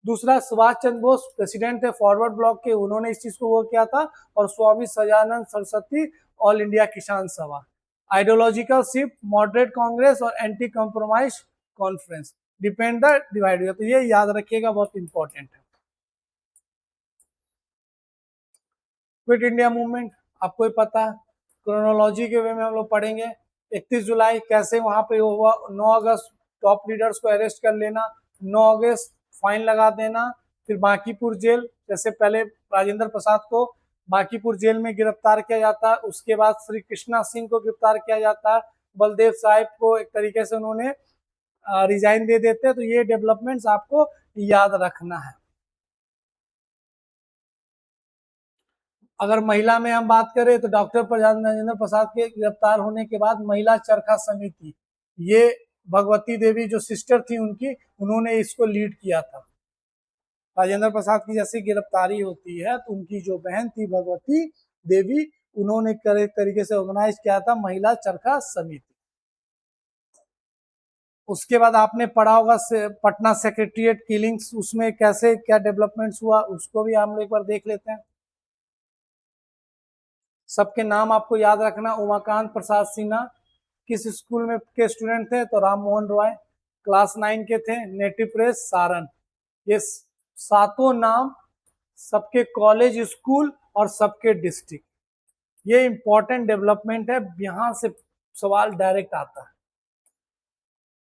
दूसरा, सुभाष चंद्र बोस प्रेसिडेंट थे फॉरवर्ड ब्लॉक के, उन्होंने इस चीज को वो किया था। और स्वामी सजानंद सरस्वती ऑल इंडिया किसान सभा। आइडियोलॉजिकल शिफ्ट, मॉडरेट कांग्रेस और anti compromise conference, depend the divide. तो ये याद रखिएगा, बहुत इंपॉर्टेंट है। क्विट इंडिया मूवमेंट आपको ही पता है, क्रोनोलॉजी के वे में हम लोग पढ़ेंगे। 31 जुलाई कैसे वहां पे हुआ, 9 अगस्त टॉप लीडर्स को अरेस्ट कर लेना, 9 अगस्त फाइन लगा देना, फिर बांकीपुर जेल, जैसे पहले राजेंद्र प्रसाद को बांकीपुर जेल में गिरफ्तार किया जाता है, उसके बाद श्री कृष्णा सिंह को गिरफ्तार किया जाता है, बलदेव साहिब को एक तरीके से उन्होंने रिजाइन दे देते हैं। तो ये डेवलपमेंट्स आपको याद रखना है। अगर महिला में हम बात करें तो डॉक्टर राजेंद्र प्रसाद के गिरफ्तार होने के बाद महिला चरखा समिति, ये भगवती देवी जो सिस्टर थी उनकी, उन्होंने इसको लीड किया था। राजेंद्र प्रसाद की जैसी गिरफ्तारी होती है तो उनकी जो बहन थी भगवती देवी, उन्होंने एक तरीके से ऑर्गेनाइज किया था महिला चरखा समिति। उसके बाद आपने पढ़ा होगा पटना सेक्रेटरिएट किलिंग्स, उसमें कैसे क्या डेवलपमेंट्स हुआ उसको भी हम लोग एक बार देख लेते हैं। सबके नाम आपको याद रखना। उमाकांत प्रसाद सिन्हा किस स्कूल में के स्टूडेंट थे, तो राम मोहन रॉय, क्लास 9 के थे, नेटिव प्रेस सारण। ये सातों नाम सबके कॉलेज, स्कूल और सबके डिस्ट्रिक्ट। ये इंपॉर्टेंट डेवलपमेंट है, यहां से सवाल डायरेक्ट आता है।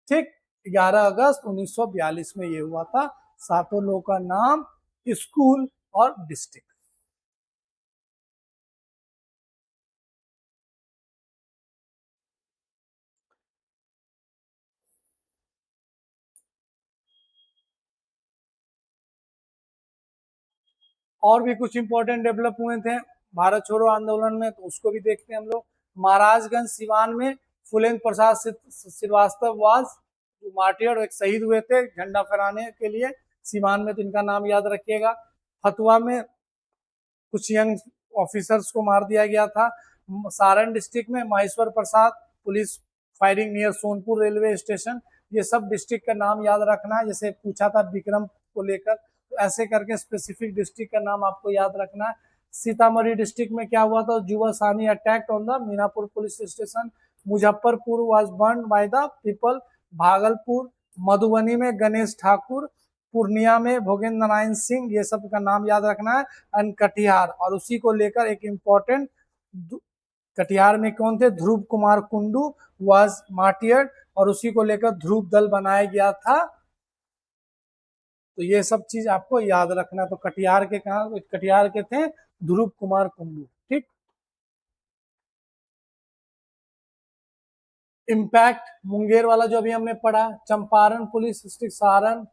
ठीक, 11 अगस्त 1942 में ये हुआ था, सातों लोगों का नाम, स्कूल और डिस्ट्रिक्ट। और भी कुछ इंपॉर्टेंट डेवलप हुए थे भारत छोड़ो आंदोलन में, तो उसको भी देखते हैं हम लोग। महाराजगंज सिवान में फुलेंद्र प्रसाद श्रीवास्तव वाज जो मार्टियर, एक शहीद हुए थे झंडा फहराने के लिए सिवान में, तो इनका नाम याद रखिएगा। फतुआ में कुछ यंग ऑफिसर्स को मार दिया गया था। सारण डिस्ट्रिक्ट में Maheshwar Prasad police firing near Sonpur railway station, ये सब डिस्ट्रिक्ट का नाम याद रखना है। जैसे पूछा था विक्रम को लेकर, तो ऐसे करके स्पेसिफिक डिस्ट्रिक्ट का नाम आपको याद रखना है। सीतामढ़ी डिस्ट्रिक्ट में क्या हुआ था, जुआ सानी attack on the Minapur police station. Muzaffarpur was born by the people. Bhagalpur, Madhubani में गणेश ठाकुर, पूर्णिया में भोगेंद्र नारायण सिंह, ये सब का नाम याद रखना है। एंड कटिहार, और उसी को लेकर एक इम्पोर्टेंट, कटिहार में कौन थे, ध्रुव कुमार कुंडू वाज मार्टियर्ड, और उसी को लेकर ध्रुव दल बनाया गया था। तो ये सब चीज आपको याद रखना। तो कटिहार के कहा, कटिहार के थे ध्रुव कुमार कुंडू। ठीक, इम्पैक्ट मुंगेर वाला जो अभी हमने पढ़ा, चंपारण पुलिस डिस्ट्रिक्ट सारण,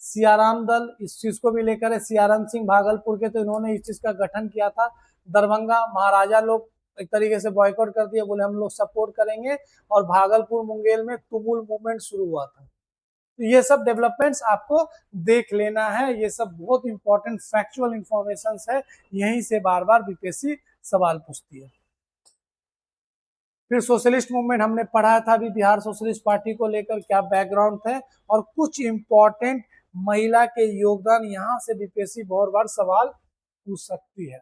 सियाराम दल, इस चीज को भी लेकर है। सियाराम सिंह भागलपुर के, तो इन्होंने इस चीज का गठन किया था। दरभंगा महाराजा लोग एक तरीके से बॉयकॉट कर दिया, बोले हम लोग सपोर्ट करेंगे, और भागलपुर मुंगेर में तुमुल मूवमेंट शुरू हुआ था। तो ये सब डेवलपमेंट्स आपको देख लेना है, ये सब बहुत इंपॉर्टेंट फैक्चुअल इंफॉर्मेशन है, यहीं से बार बार बीपीएससी सवाल पूछती है। फिर सोशलिस्ट मूवमेंट हमने पढ़ा था अभी, बिहार सोशलिस्ट पार्टी को लेकर क्या बैकग्राउंड थे, और कुछ इंपॉर्टेंट महिला के योगदान, यहां से बीपीएससी बहुत बार सवाल पूछ सकती है।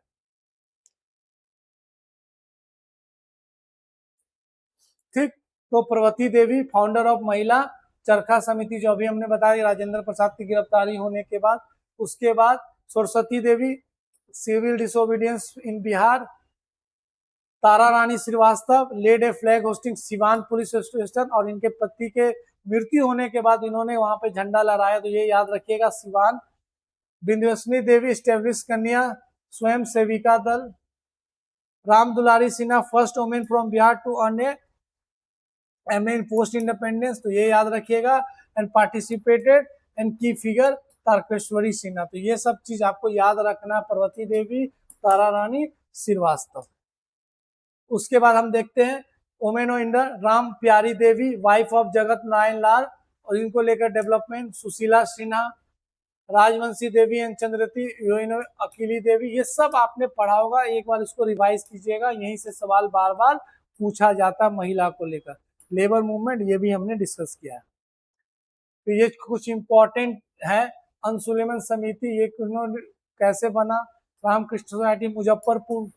ठीक, तो प्रवती देवी फाउंडर ऑफ महिला चरखा समिति, जो अभी हमने बताया राजेंद्र प्रसाद की गिरफ्तारी होने के बाद। उसके बाद Saraswati Devi civil disobedience in Bihar, Tara Rani Shrivastava led a flag hoisting Siwan police station, और इनके पति के मृत्यु होने के बाद इन्होंने वहां पे झंडा लहराया, तो ये याद रखिएगा सिवान। विंध्यवासिनी देवी स्टेब्लिश कन्या Swayam Sevika Dal. Ram Dulari Sinha first women from Bihar to earn MA in post independence, तो ये याद रखिएगा। एंड पार्टिसिपेटेड एंड की फिगर तारकेश्वरी सिन्हा, तो ये सब चीज आपको याद रखना। पार्वती देवी, तारा रानी श्रीवास्तव। उसके बाद हम देखते हैं वोमेन ऑफ इंडिया, राम प्यारी देवी वाइफ ऑफ जगत नारायण लाल, और इनको लेकर डेवलपमेंट। सुशीला सिन्हा, राजवंशी देवी एंड चंद्रवती, अकेली देवी, ये सब आपने पढ़ा होगा, एक बार इसको रिवाइज कीजिएगा, यहीं से सवाल बार बार पूछा जाता महिला को लेकर। लेबर मूवमेंट ये भी हमने डिस्कस किया है। तो ये कुछ इंपॉर्टेंट है। अंशुलेमन समिति ये कैसे बना, रामकृष्ण सोसाइटी मुजफ्फरपुर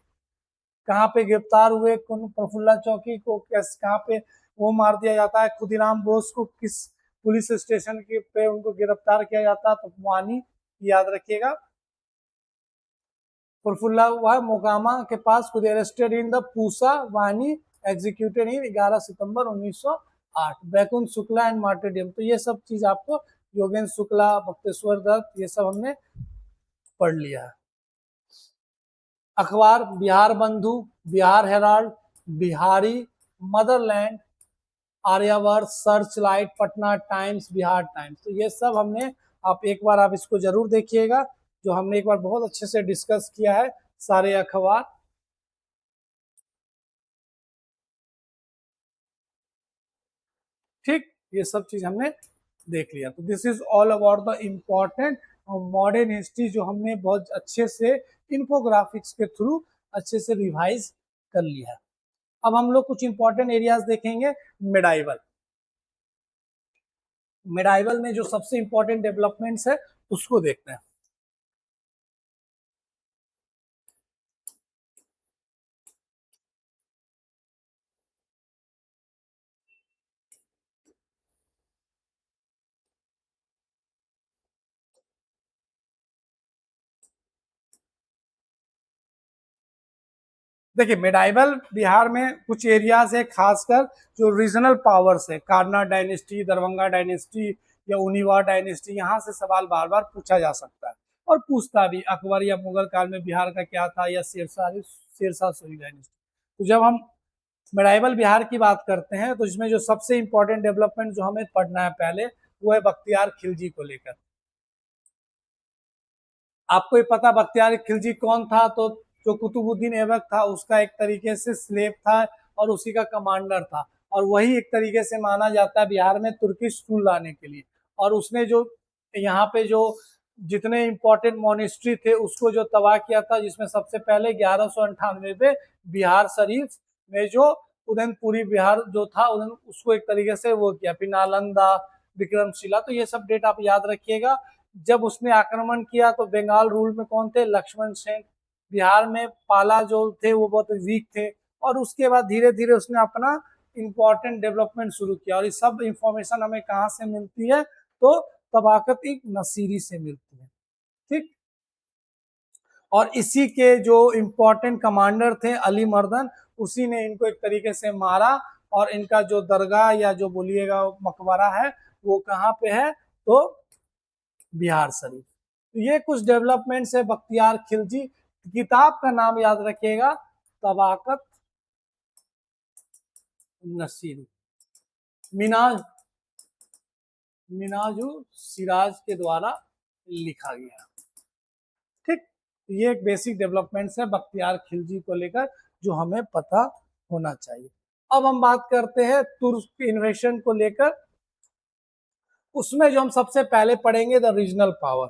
कहाँ पे गिरफ्तार हुए, प्रफुल्ला चौकी को कैसे कहाँ पे वो मार दिया जाता है, खुदीराम बोस को किस पुलिस स्टेशन के पे उनको गिरफ्तार किया जाता है, तो वानी याद रखिएगा। प्रफुल्ला हुआ मोकामा के पास, खुद अरेस्टेड इन द पूसा वानी, executed in 11 September 1908। Baikunth Shukla and martyrdom, तो ये सब चीज आपको, योगेंद्र शुक्ला, भक्तेश्वर दत्त, ये सब हमने पढ़ लिया है। अखबार Bihar Bandhu, Bihar Herald, Bihari, Motherland, Aryavarta, searchlight, Patna Times, Bihar Times, तो ये सब हमने, आप एक बार आप इसको जरूर देखिएगा, जो हमने एक बार बहुत अच्छे से डिस्कस किया है सारे अखबार। ठीक, ये सब चीज हमने देख लिया। तो this is all about the important modern history, जो हमने बहुत अच्छे से इन्फोग्राफिक्स के थ्रू अच्छे से रिवाइज कर लिया है। अब हम लोग कुछ इंपॉर्टेंट एरियाज देखेंगे। मिडाइवल, मिडाइवल में जो सबसे इंपॉर्टेंट डेवलपमेंट्स है उसको देखते हैं। देखिए, मिडाइवल बिहार में कुछ एरियाज है, खासकर जो रीजनल पावर्स है, कार्ना डायनेस्टी, दरभंगा डायनेस्टी या उनिवा डायनेस्टी, यहाँ से सवाल बार बार पूछा जा सकता है, और पूछता भी अकबर या मुगल काल में बिहार का क्या था, या शेरशाह सूरी डायनेस्टी। तो जब हम मिडाइवल बिहार की बात करते हैं, तो इसमें जो सबसे इंपॉर्टेंट डेवलपमेंट जो हमें पढ़ना है पहले, वो है बख्तियार खिलजी को लेकर। आपको ये पता बख्तियार खिलजी कौन था, तो जो कुतुबुद्दीन ऐबक था उसका एक तरीके से स्लेव था, और उसी का कमांडर था, और वही एक तरीके से माना जाता है बिहार में तुर्किश रूल लाने के लिए। और उसने जो यहाँ पे जो जितने इंपॉर्टेंट मॉनेस्ट्री थे उसको जो तबाह किया था, जिसमें सबसे पहले 1198 में बिहार शरीफ में जो उदयपुरी बिहार जो था उसको एक तरीके से वो किया, फिर नालंदा, विक्रमशिला, तो ये सब डेट आप याद रखिएगा। जब उसने आक्रमण किया तो बंगाल रूल में कौन थे, लक्ष्मण सेन। बिहार में पाला जो थे वो बहुत वीक थे, और उसके बाद धीरे धीरे उसने अपना इंपॉर्टेंट डेवलपमेंट शुरू किया। और ये सब इंफॉर्मेशन हमें कहाँ से मिलती है, तो तबाकत नसीरी से मिलती है। ठीक, और इसी के जो इंपॉर्टेंट कमांडर थे अली मर्दन, उसी ने इनको एक तरीके से मारा, और इनका जो दरगाह या जो बोलिएगा मकबरा है वो कहाँ पे है, तो बिहार शरीफ। तो ये कुछ डेवलपमेंट्स है बख्तियार खिलजी। किताब का नाम याद रखिएगा, तबाकत नसीरी, मिनाजु सिराज के द्वारा लिखा गया। ठीक, ये एक बेसिक डेवलपमेंट्स है बख्तियार खिलजी को लेकर, जो हमें पता होना चाहिए। अब हम बात करते हैं तुर्क इन्वेशन को लेकर। उसमें जो हम सबसे पहले पढ़ेंगे the regional power.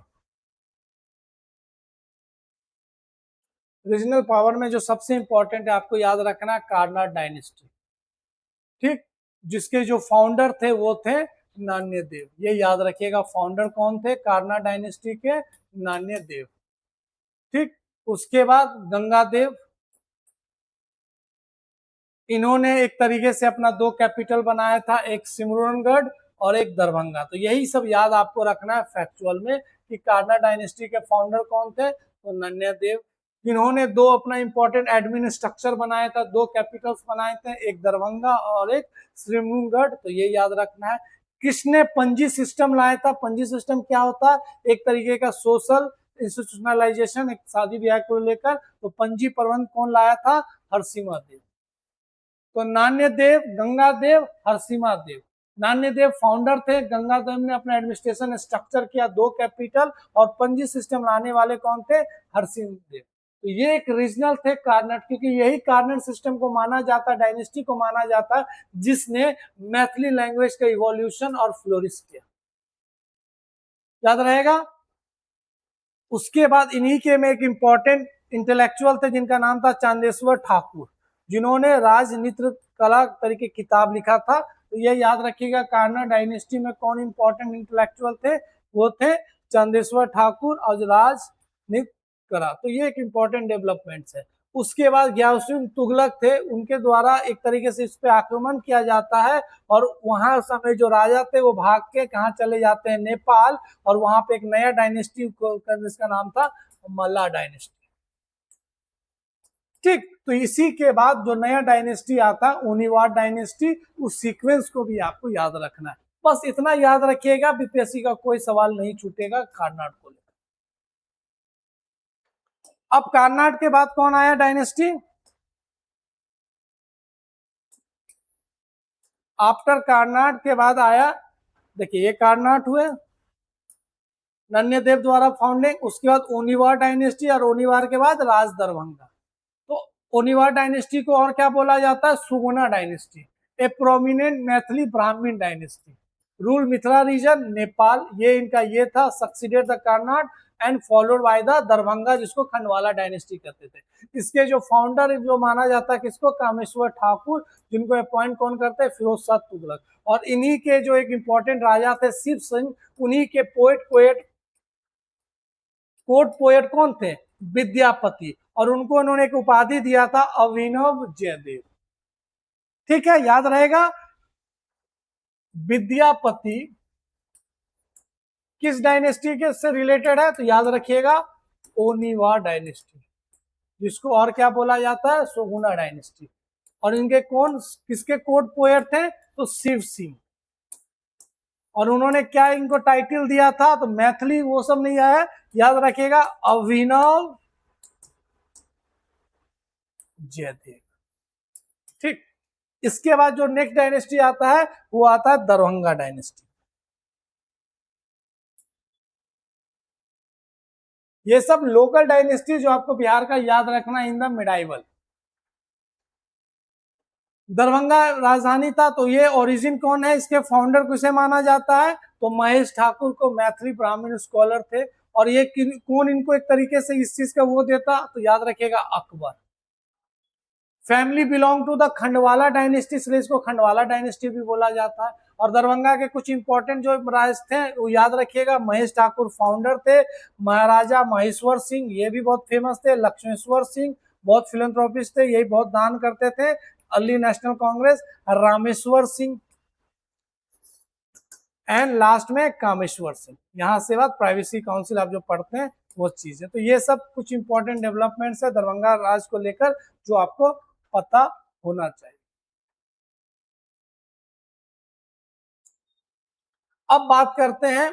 Regional power में जो सबसे इंपॉर्टेंट है आपको याद रखना, कार्ना डायनेस्टी। ठीक, जिसके जो फाउंडर थे वो थे नान्य देव, ये याद रखिएगा। फाउंडर कौन थे कार्ना डायनेस्टी के, नान्य देव। ठीक, उसके बाद गंगा देव, इन्होंने एक तरीके से अपना दो कैपिटल बनाया था, एक सिमरनगढ़ और एक दरभंगा। तो यही सब याद आपको रखना है फैक्चुअल में, कि कार्ना डायनेस्टी के फाउंडर कौन थे, तो नान्य देव। इन्होंने दो अपना इंपॉर्टेंट एडमिन स्ट्रक्चर बनाया था, दो कैपिटल्स बनाए थे, एक दरभंगा और एक श्रीमुंगढ़, तो ये याद रखना है। किसने पंजी सिस्टम लाया था? पंजी सिस्टम क्या होता है? एक तरीके का सोशल इंस्टीट्यूशनलाइजेशन, एक शादी ब्याह को लेकर। तो पंजी प्रबंध कौन लाया था? हरसिम्हा देव। तो नान्य देव, गंगा देव, हरसिम्हा देव। नान्य देव फाउंडर थे, गंगा देव ने अपना एडमिनिस्ट्रेशन स्ट्रक्चर किया, दो कैपिटल, और पंजी सिस्टम लाने वाले कौन थे? हरसिम्हा देव। तो ये एक रीजनल थे कार्नट, क्योंकि यही कार्नट सिस्टम को माना जाता, डायनेस्टी को माना जाता, जिसने मैथिली लैंग्वेज का इवोल्यूशन और फ्लोरिश किया। याद रहेगा। उसके बाद इन्हीं के में एक इंपॉर्टेंट इंटेलेक्चुअल थे जिनका नाम था चांदेश्वर ठाकुर, जिन्होंने राजनीति कला तरीके किताब लिखा था। तो ये याद रखिएगा, कार्नर डायनेस्टी में कौन इंपॉर्टेंट इंटेलेक्चुअल थे? वो थे चांदेश्वर ठाकुर और राजनीति कला। तो ये एक इंपॉर्टेंट डेवलपमेंट है। उसके बाद गियासुद्दीन तुगलक थे, उनके द्वारा एक तरीके से इस पे आक्रमण किया जाता है, और वहां समय जो राजा थे वो भाग के कहाँ चले जाते हैं? नेपाल। और वहां पे एक नया डायनेस्टी जिसका नाम था मल्ला डायनेस्टी। ठीक, तो इसी के बाद जो नया डायनेस्टी आता ओनिवार डायनेस्टी, उस सीक्वेंस को भी आपको याद रखना है। बस इतना याद रखिएगा, बीपीएससी का कोई सवाल नहीं छूटेगा कार्नाट को लेकर। अब कार्नाट के बाद कौन आया डायनेस्टी? आफ्टर कार्नाट के बाद आया, देखिए ये कार्नाट हुए, नन्य देव द्वारा फाउंडिंग। उसके बाद ओनिवार डायनेस्टी, और ओनिवार के बाद राज दरभंगा। तो ओनिवार डायनेस्टी को और क्या बोला जाता है? Sugauna dynasty. A prominent Maithili Brahmin dynasty, rule Mithila region Nepal. ये इनका ये था, succeeded the Karnat and followed by the Darbhanga, जिसको खंडवाला डायनेस्टी कहते थे। इसके जो फाउंडर जो माना जाता है किसको? कामेश्वर ठाकुर, जिनको अपॉइंट कौन करते हैं? फिरोज शाह तुगलक। और इन्हीं के जो एक इंपॉर्टेंट राजा थे शिव सिंह, उन्हीं के कोर्ट पोएट कौन थे? विद्यापति। और उनको उन्होंने एक उपाधि दिया था अभिनव जयदेव। ठीक है, याद रहेगा। विद्यापति किस डायनेस्टी के से रिलेटेड है? तो याद रखिएगा ओनिवार डायनेस्टी, जिसको और क्या बोला जाता है? सोगुना डायनेस्टी। और इनके कौन किसके कोर्ट पोएट थे? तो शिव सिंह। और उन्होंने क्या इनको टाइटल दिया था? तो मैथिली वो सब नहीं आया, याद रखिएगा अभिनव जयदेव। ठीक, इसके बाद जो नेक्स्ट डायनेस्टी आता है वो आता है दरभंगा डायनेस्टी। ये सब लोकल डायनेस्टी जो आपको बिहार का याद रखना इन द मिडाइवल। दरभंगा राजधानी था, तो ये ओरिजिन कौन है? इसके फाउंडर किसे माना जाता है? तो महेश ठाकुर को मैथिली ब्राह्मण स्कॉलर थे। और ये कौन इनको एक तरीके से इस चीज का वो देता? तो याद रखिएगा Akbar. Family belong to the Khandwala dynasty, इसलिए इसको खंडवाला डायनेस्टी भी बोला जाता है। और दरभंगा के कुछ इंपॉर्टेंट जो राज थे वो याद रखिएगा, महेश ठाकुर फाउंडर थे, महाराजा महेश्वर सिंह ये भी बहुत फेमस थे, लक्ष्मेश्वर सिंह बहुत फिलेंथ्रोपिस्ट थे, यही बहुत दान करते थे, early national Congress, Rameshwar Singh, and last में कामेश्वर सिंह। यहां से बाद प्राइवेसी काउंसिल आप जो पढ़ते हैं वो चीज है। तो ये सब कुछ इंपॉर्टेंट डेवलपमेंट्स है दरभंगा राज को लेकर जो आपको पता होना चाहिए। अब बात करते हैं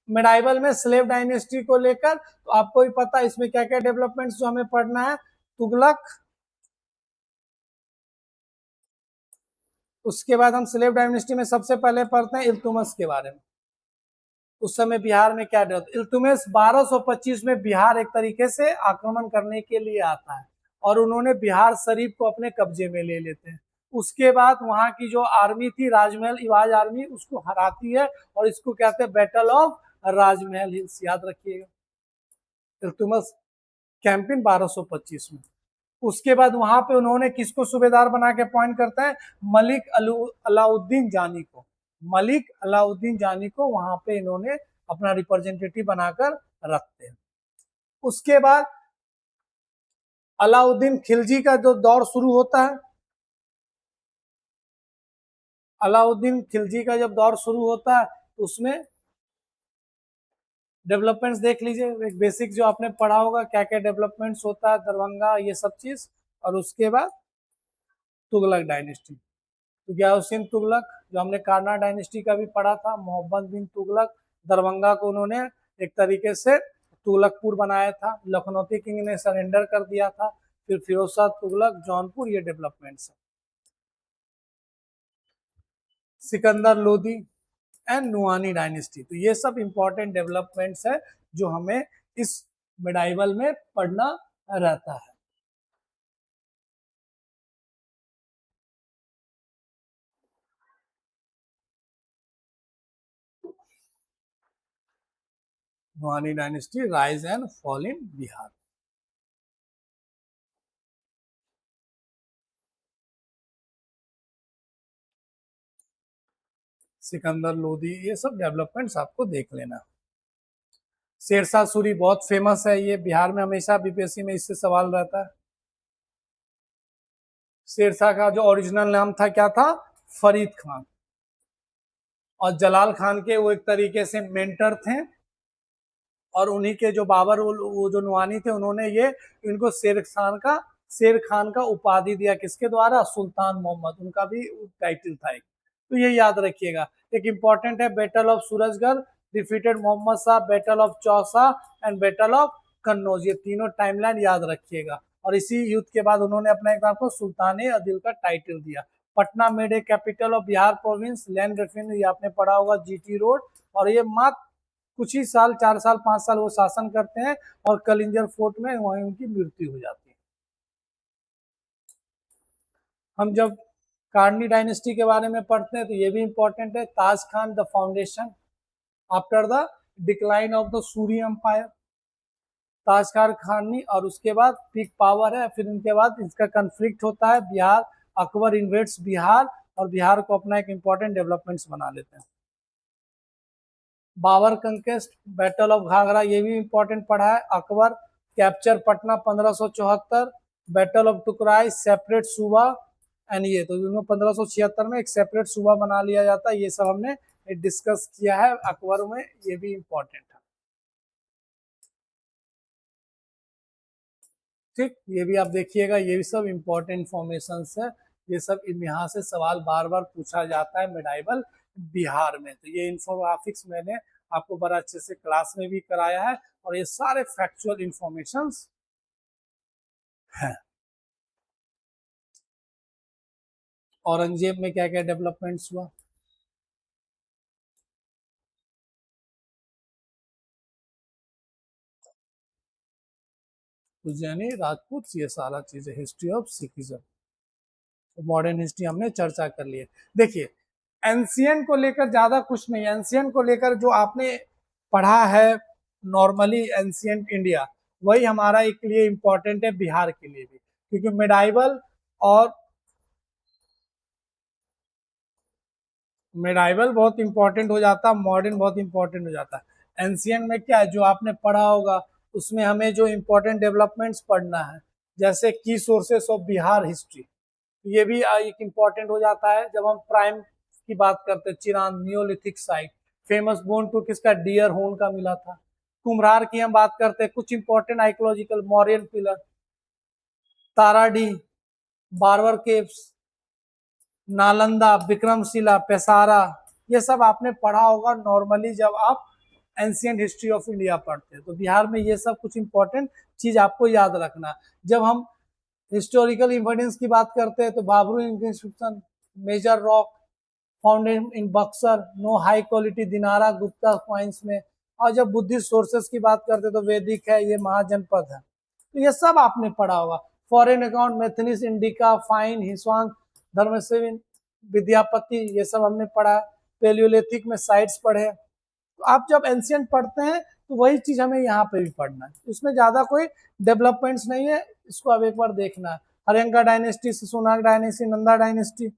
मिडाइवल में स्लेव डायनेस्टी को लेकर। तो आपको भी पता है इसमें क्या क्या डेवलपमेंट्स जो हमें पढ़ना है। तुगलक, उसके बाद हम स्लेव डायनेस्टी में सबसे पहले पढ़ते हैं इल्तुतमिश के बारे में। उस समय बिहार में क्या डेवलप, इल्तुतमिश 1225 में बिहार एक तरीके से आक्रमण करने के लिए आता है, और उन्होंने बिहार शरीफ को अपने कब्जे में ले लेते हैं। उसके बाद वहां की जो आर्मी थी राजमहल इवाज आर्मी, उसको हराती है, और इसको कहते हैं बैटल ऑफ राजमहल हिल्स, याद रखिएगा। इल्तुतमिश कैंपेन 1225 में। उसके बाद वहां पे उन्होंने किसको सूबेदार बना के अपॉइंट करते हैं? मलिक अलाउद्दीन जानी को। मलिक अलाउद्दीन जानी को वहां पे इन्होंने अपना रिप्रेजेंटेटिव बनाकर रखते हैं। उसके बाद अलाउद्दीन खिलजी का जो दौर शुरू होता है, अलाउद्दीन खिलजी का जब दौर शुरू होता है तो उसमें डेवलपमेंट्स देख लीजिए, एक बेसिक जो आपने पढ़ा होगा क्या क्या डेवलपमेंट्स होता है, दरभंगा ये सब चीज। और उसके बाद तुगलक डायनेस्टी, तो गयासुद्दीन तुगलक, जो हमने कान्हा डायनेस्टी का भी पढ़ा था, मोहम्मद बिन तुगलक, दरभंगा को उन्होंने एक तरीके से तुगलकपुर बनाया था, लखनौती किंग ने सरेंडर कर दिया था, फिर फिरोज शाह तुगलक, जौनपुर, ये डेवलपमेंट्स है। सिकंदर लोदी एंड नुआनी डायनेस्टी, तो ये सब इंपॉर्टेंट डेवलपमेंट्स है जो हमें इस मिडाइवल में पढ़ना रहता है। Nuhani dynasty, rise and fall in Bihar. Sikandar Lodi, ये सब डेवलपमेंट्स आपको देख लेना। शेरशाह सूरी बहुत फेमस है, ये बिहार में हमेशा बीपीएससी में इससे सवाल रहता है। शेरशाह का जो ओरिजिनल नाम था क्या था, फरीद खान, और जलाल खान के वो एक तरीके से मेंटर थे, और उन्हीं के जो बाबर वो जो नुआनी थे, उन्होंने ये इनको शेर खान का उपाधि दिया, किसके द्वारा, सुल्तान मोहम्मद, उनका भी टाइटल था एक। तो ये याद रखिएगा। एक इंपॉर्टेंट है battle of Surajgarh, defeated Mohammad Shah, battle of Chausa and battle of Kannauj, ये तीनों टाइमलाइन याद रखिएगा। और इसी युद्ध के बाद उन्होंने अपने एग्जाम को सुल्तान आदिल का टाइटल दिया। Patna made a capital of Bihar province, land revenue, ये आपने पढ़ा होगा, जीटी रोड। और ये मात्र कुछ ही साल, 4 साल 5 साल वो शासन करते हैं, और कलिंजर फोर्ट में वहीं उनकी मृत्यु हो जाती है। हम जब कार्नी डायनेस्टी के बारे में पढ़ते हैं तो ये भी इंपॉर्टेंट है, Taj Khan the foundation after the decline of the Suri empire, Taj Khani, और उसके बाद पीक पावर है। फिर उनके बाद इसका कंफ्लिक्ट होता है, बिहार, अकबर इन्वेड्स बिहार, और बिहार को अपना एक इंपॉर्टेंट डेवलपमेंट्स बना लेते हैं। Babur conquest, battle of Ghaghra, ये भी इंपॉर्टेंट पढ़ा है। Akbar capture Patna 1574, battle of Tukaroi, separate suba, and ये तो 1576 में एक सेपरेट सूबा बना लिया जाता है। ये सब हमने डिस्कस किया है अकबर में, ये भी इंपॉर्टेंट है। ठीक, ये भी आप देखिएगा, ये भी सब इंपॉर्टेंट इंफॉर्मेशन है। ये सब यहाँ से सवाल बार बार पूछा जाता है मिडाइवल बिहार में। तो ये इंफोग्राफिक्स मैंने आपको बड़ा अच्छे से क्लास में भी कराया है, और ये सारे फैक्चुअल इंफॉर्मेशन हैं। औरंगजेब में क्या क्या डेवलपमेंट्स हुआ, उज्जैनी राजपूत, ये सारा चीजें history of Sikhism, modern history हमने चर्चा कर ली है। देखिए, एंशियंट को लेकर ज्यादा कुछ नहीं, एंशियंट को लेकर जो आपने पढ़ा है नॉर्मली एंशियंट इंडिया, वही हमारा एक लिए इंपॉर्टेंट है बिहार के लिए भी, क्योंकि मिडाइवल और मिडाइवल बहुत इंपॉर्टेंट हो जाता है, मॉडर्न बहुत इंपॉर्टेंट हो जाता है। एंशियंट में क्या है, जो आपने पढ़ा होगा उसमें हमें जो इंपॉर्टेंट डेवलपमेंट्स पढ़ना है, जैसे की सोर्सेस ऑफ बिहार हिस्ट्री, ये भी एक इम्पॉर्टेंट हो जाता है। जब हम प्राइम की बात करते हैं, Chirand neolithic site, famous bone टू किसका, डियर होन का मिला था। कुम्हरार की हम बात करते हैं, कुछ important archaeological, Mauryan pillar, Taradih, Barabar caves, Nalanda, Vikramshila, पेसारा, ये सब आपने पढ़ा होगा नॉर्मली जब आप एंशियंट हिस्ट्री ऑफ इंडिया पढ़ते हैं। तो बिहार में ये सब कुछ इंपॉर्टेंट चीज आपको याद रखना। जब हम हिस्टोरिकल इन्वेंटेंस की बात करते हैं तो Babri inscription, major rock founded in Buxar, no high quality Dinara Gupta coins में। और जब बुद्धिस्ट सोर्सेस की बात करते हैं तो वैदिक है, ये महाजनपद है, तो ये सब आपने पढ़ा होगा। फॉरेन अकाउंट, मैथिनिस इंडिका, फाइन, हिस्वान, धर्मसेविन, विद्यापति, ये सब हमने पढ़ा है। पेलियोलिथिक में साइट्स पढ़े। तो आप जब एंशियंट पढ़ते हैं तो वही चीज हमें यहाँ पे भी पढ़ना है, इसमें ज्यादा कोई डेवलपमेंट्स नहीं है, इसको अब एक बार देखना है। हरियंका डायनेस्टी, सोनाग डायनेस्टी, नंदा डायनेस्टी,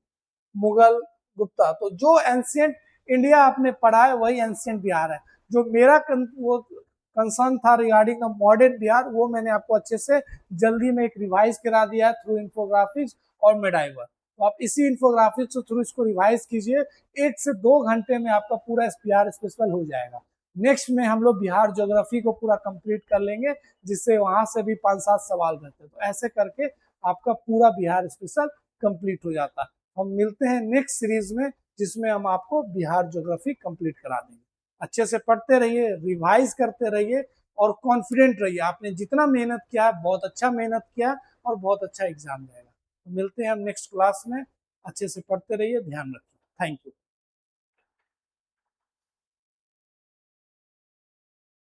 मुगल, गुप्ता, तो जो एंशियंट इंडिया आपने पढ़ा है वही एंशियंट बिहार है। जो मेरा वो कंसर्न था रिगार्डिंग मॉडर्न बिहार, वो मैंने आपको अच्छे से जल्दी में एक रिवाइज करा दिया है थ्रू इंफोग्राफिक्स और मेडाइवर। तो आप इसी इंफोग्राफिक्स के थ्रू इसको रिवाइज कीजिए, 1 से 2 घंटे में आपका पूरा बिहार स्पेशल हो जाएगा। नेक्स्ट में हम लोग बिहार ज्योग्राफी को पूरा कंप्लीट कर लेंगे, जिससे वहां से भी 5-7 सवाल रहते हैं। तो ऐसे करके आपका पूरा बिहार स्पेशल कंप्लीट हो जाता है। हम मिलते हैं नेक्स्ट सीरीज में, जिसमें हम आपको बिहार ज्योग्राफी कंप्लीट करा देंगे। अच्छे से पढ़ते रहिए, रिवाइज करते रहिए और कॉन्फिडेंट रहिए। आपने जितना मेहनत किया है, बहुत अच्छा मेहनत किया और बहुत अच्छा एग्जाम जाएगा। तो मिलते हैं हम नेक्स्ट क्लास में। अच्छे से पढ़ते रहिए, ध्यान रखिए। Thank you.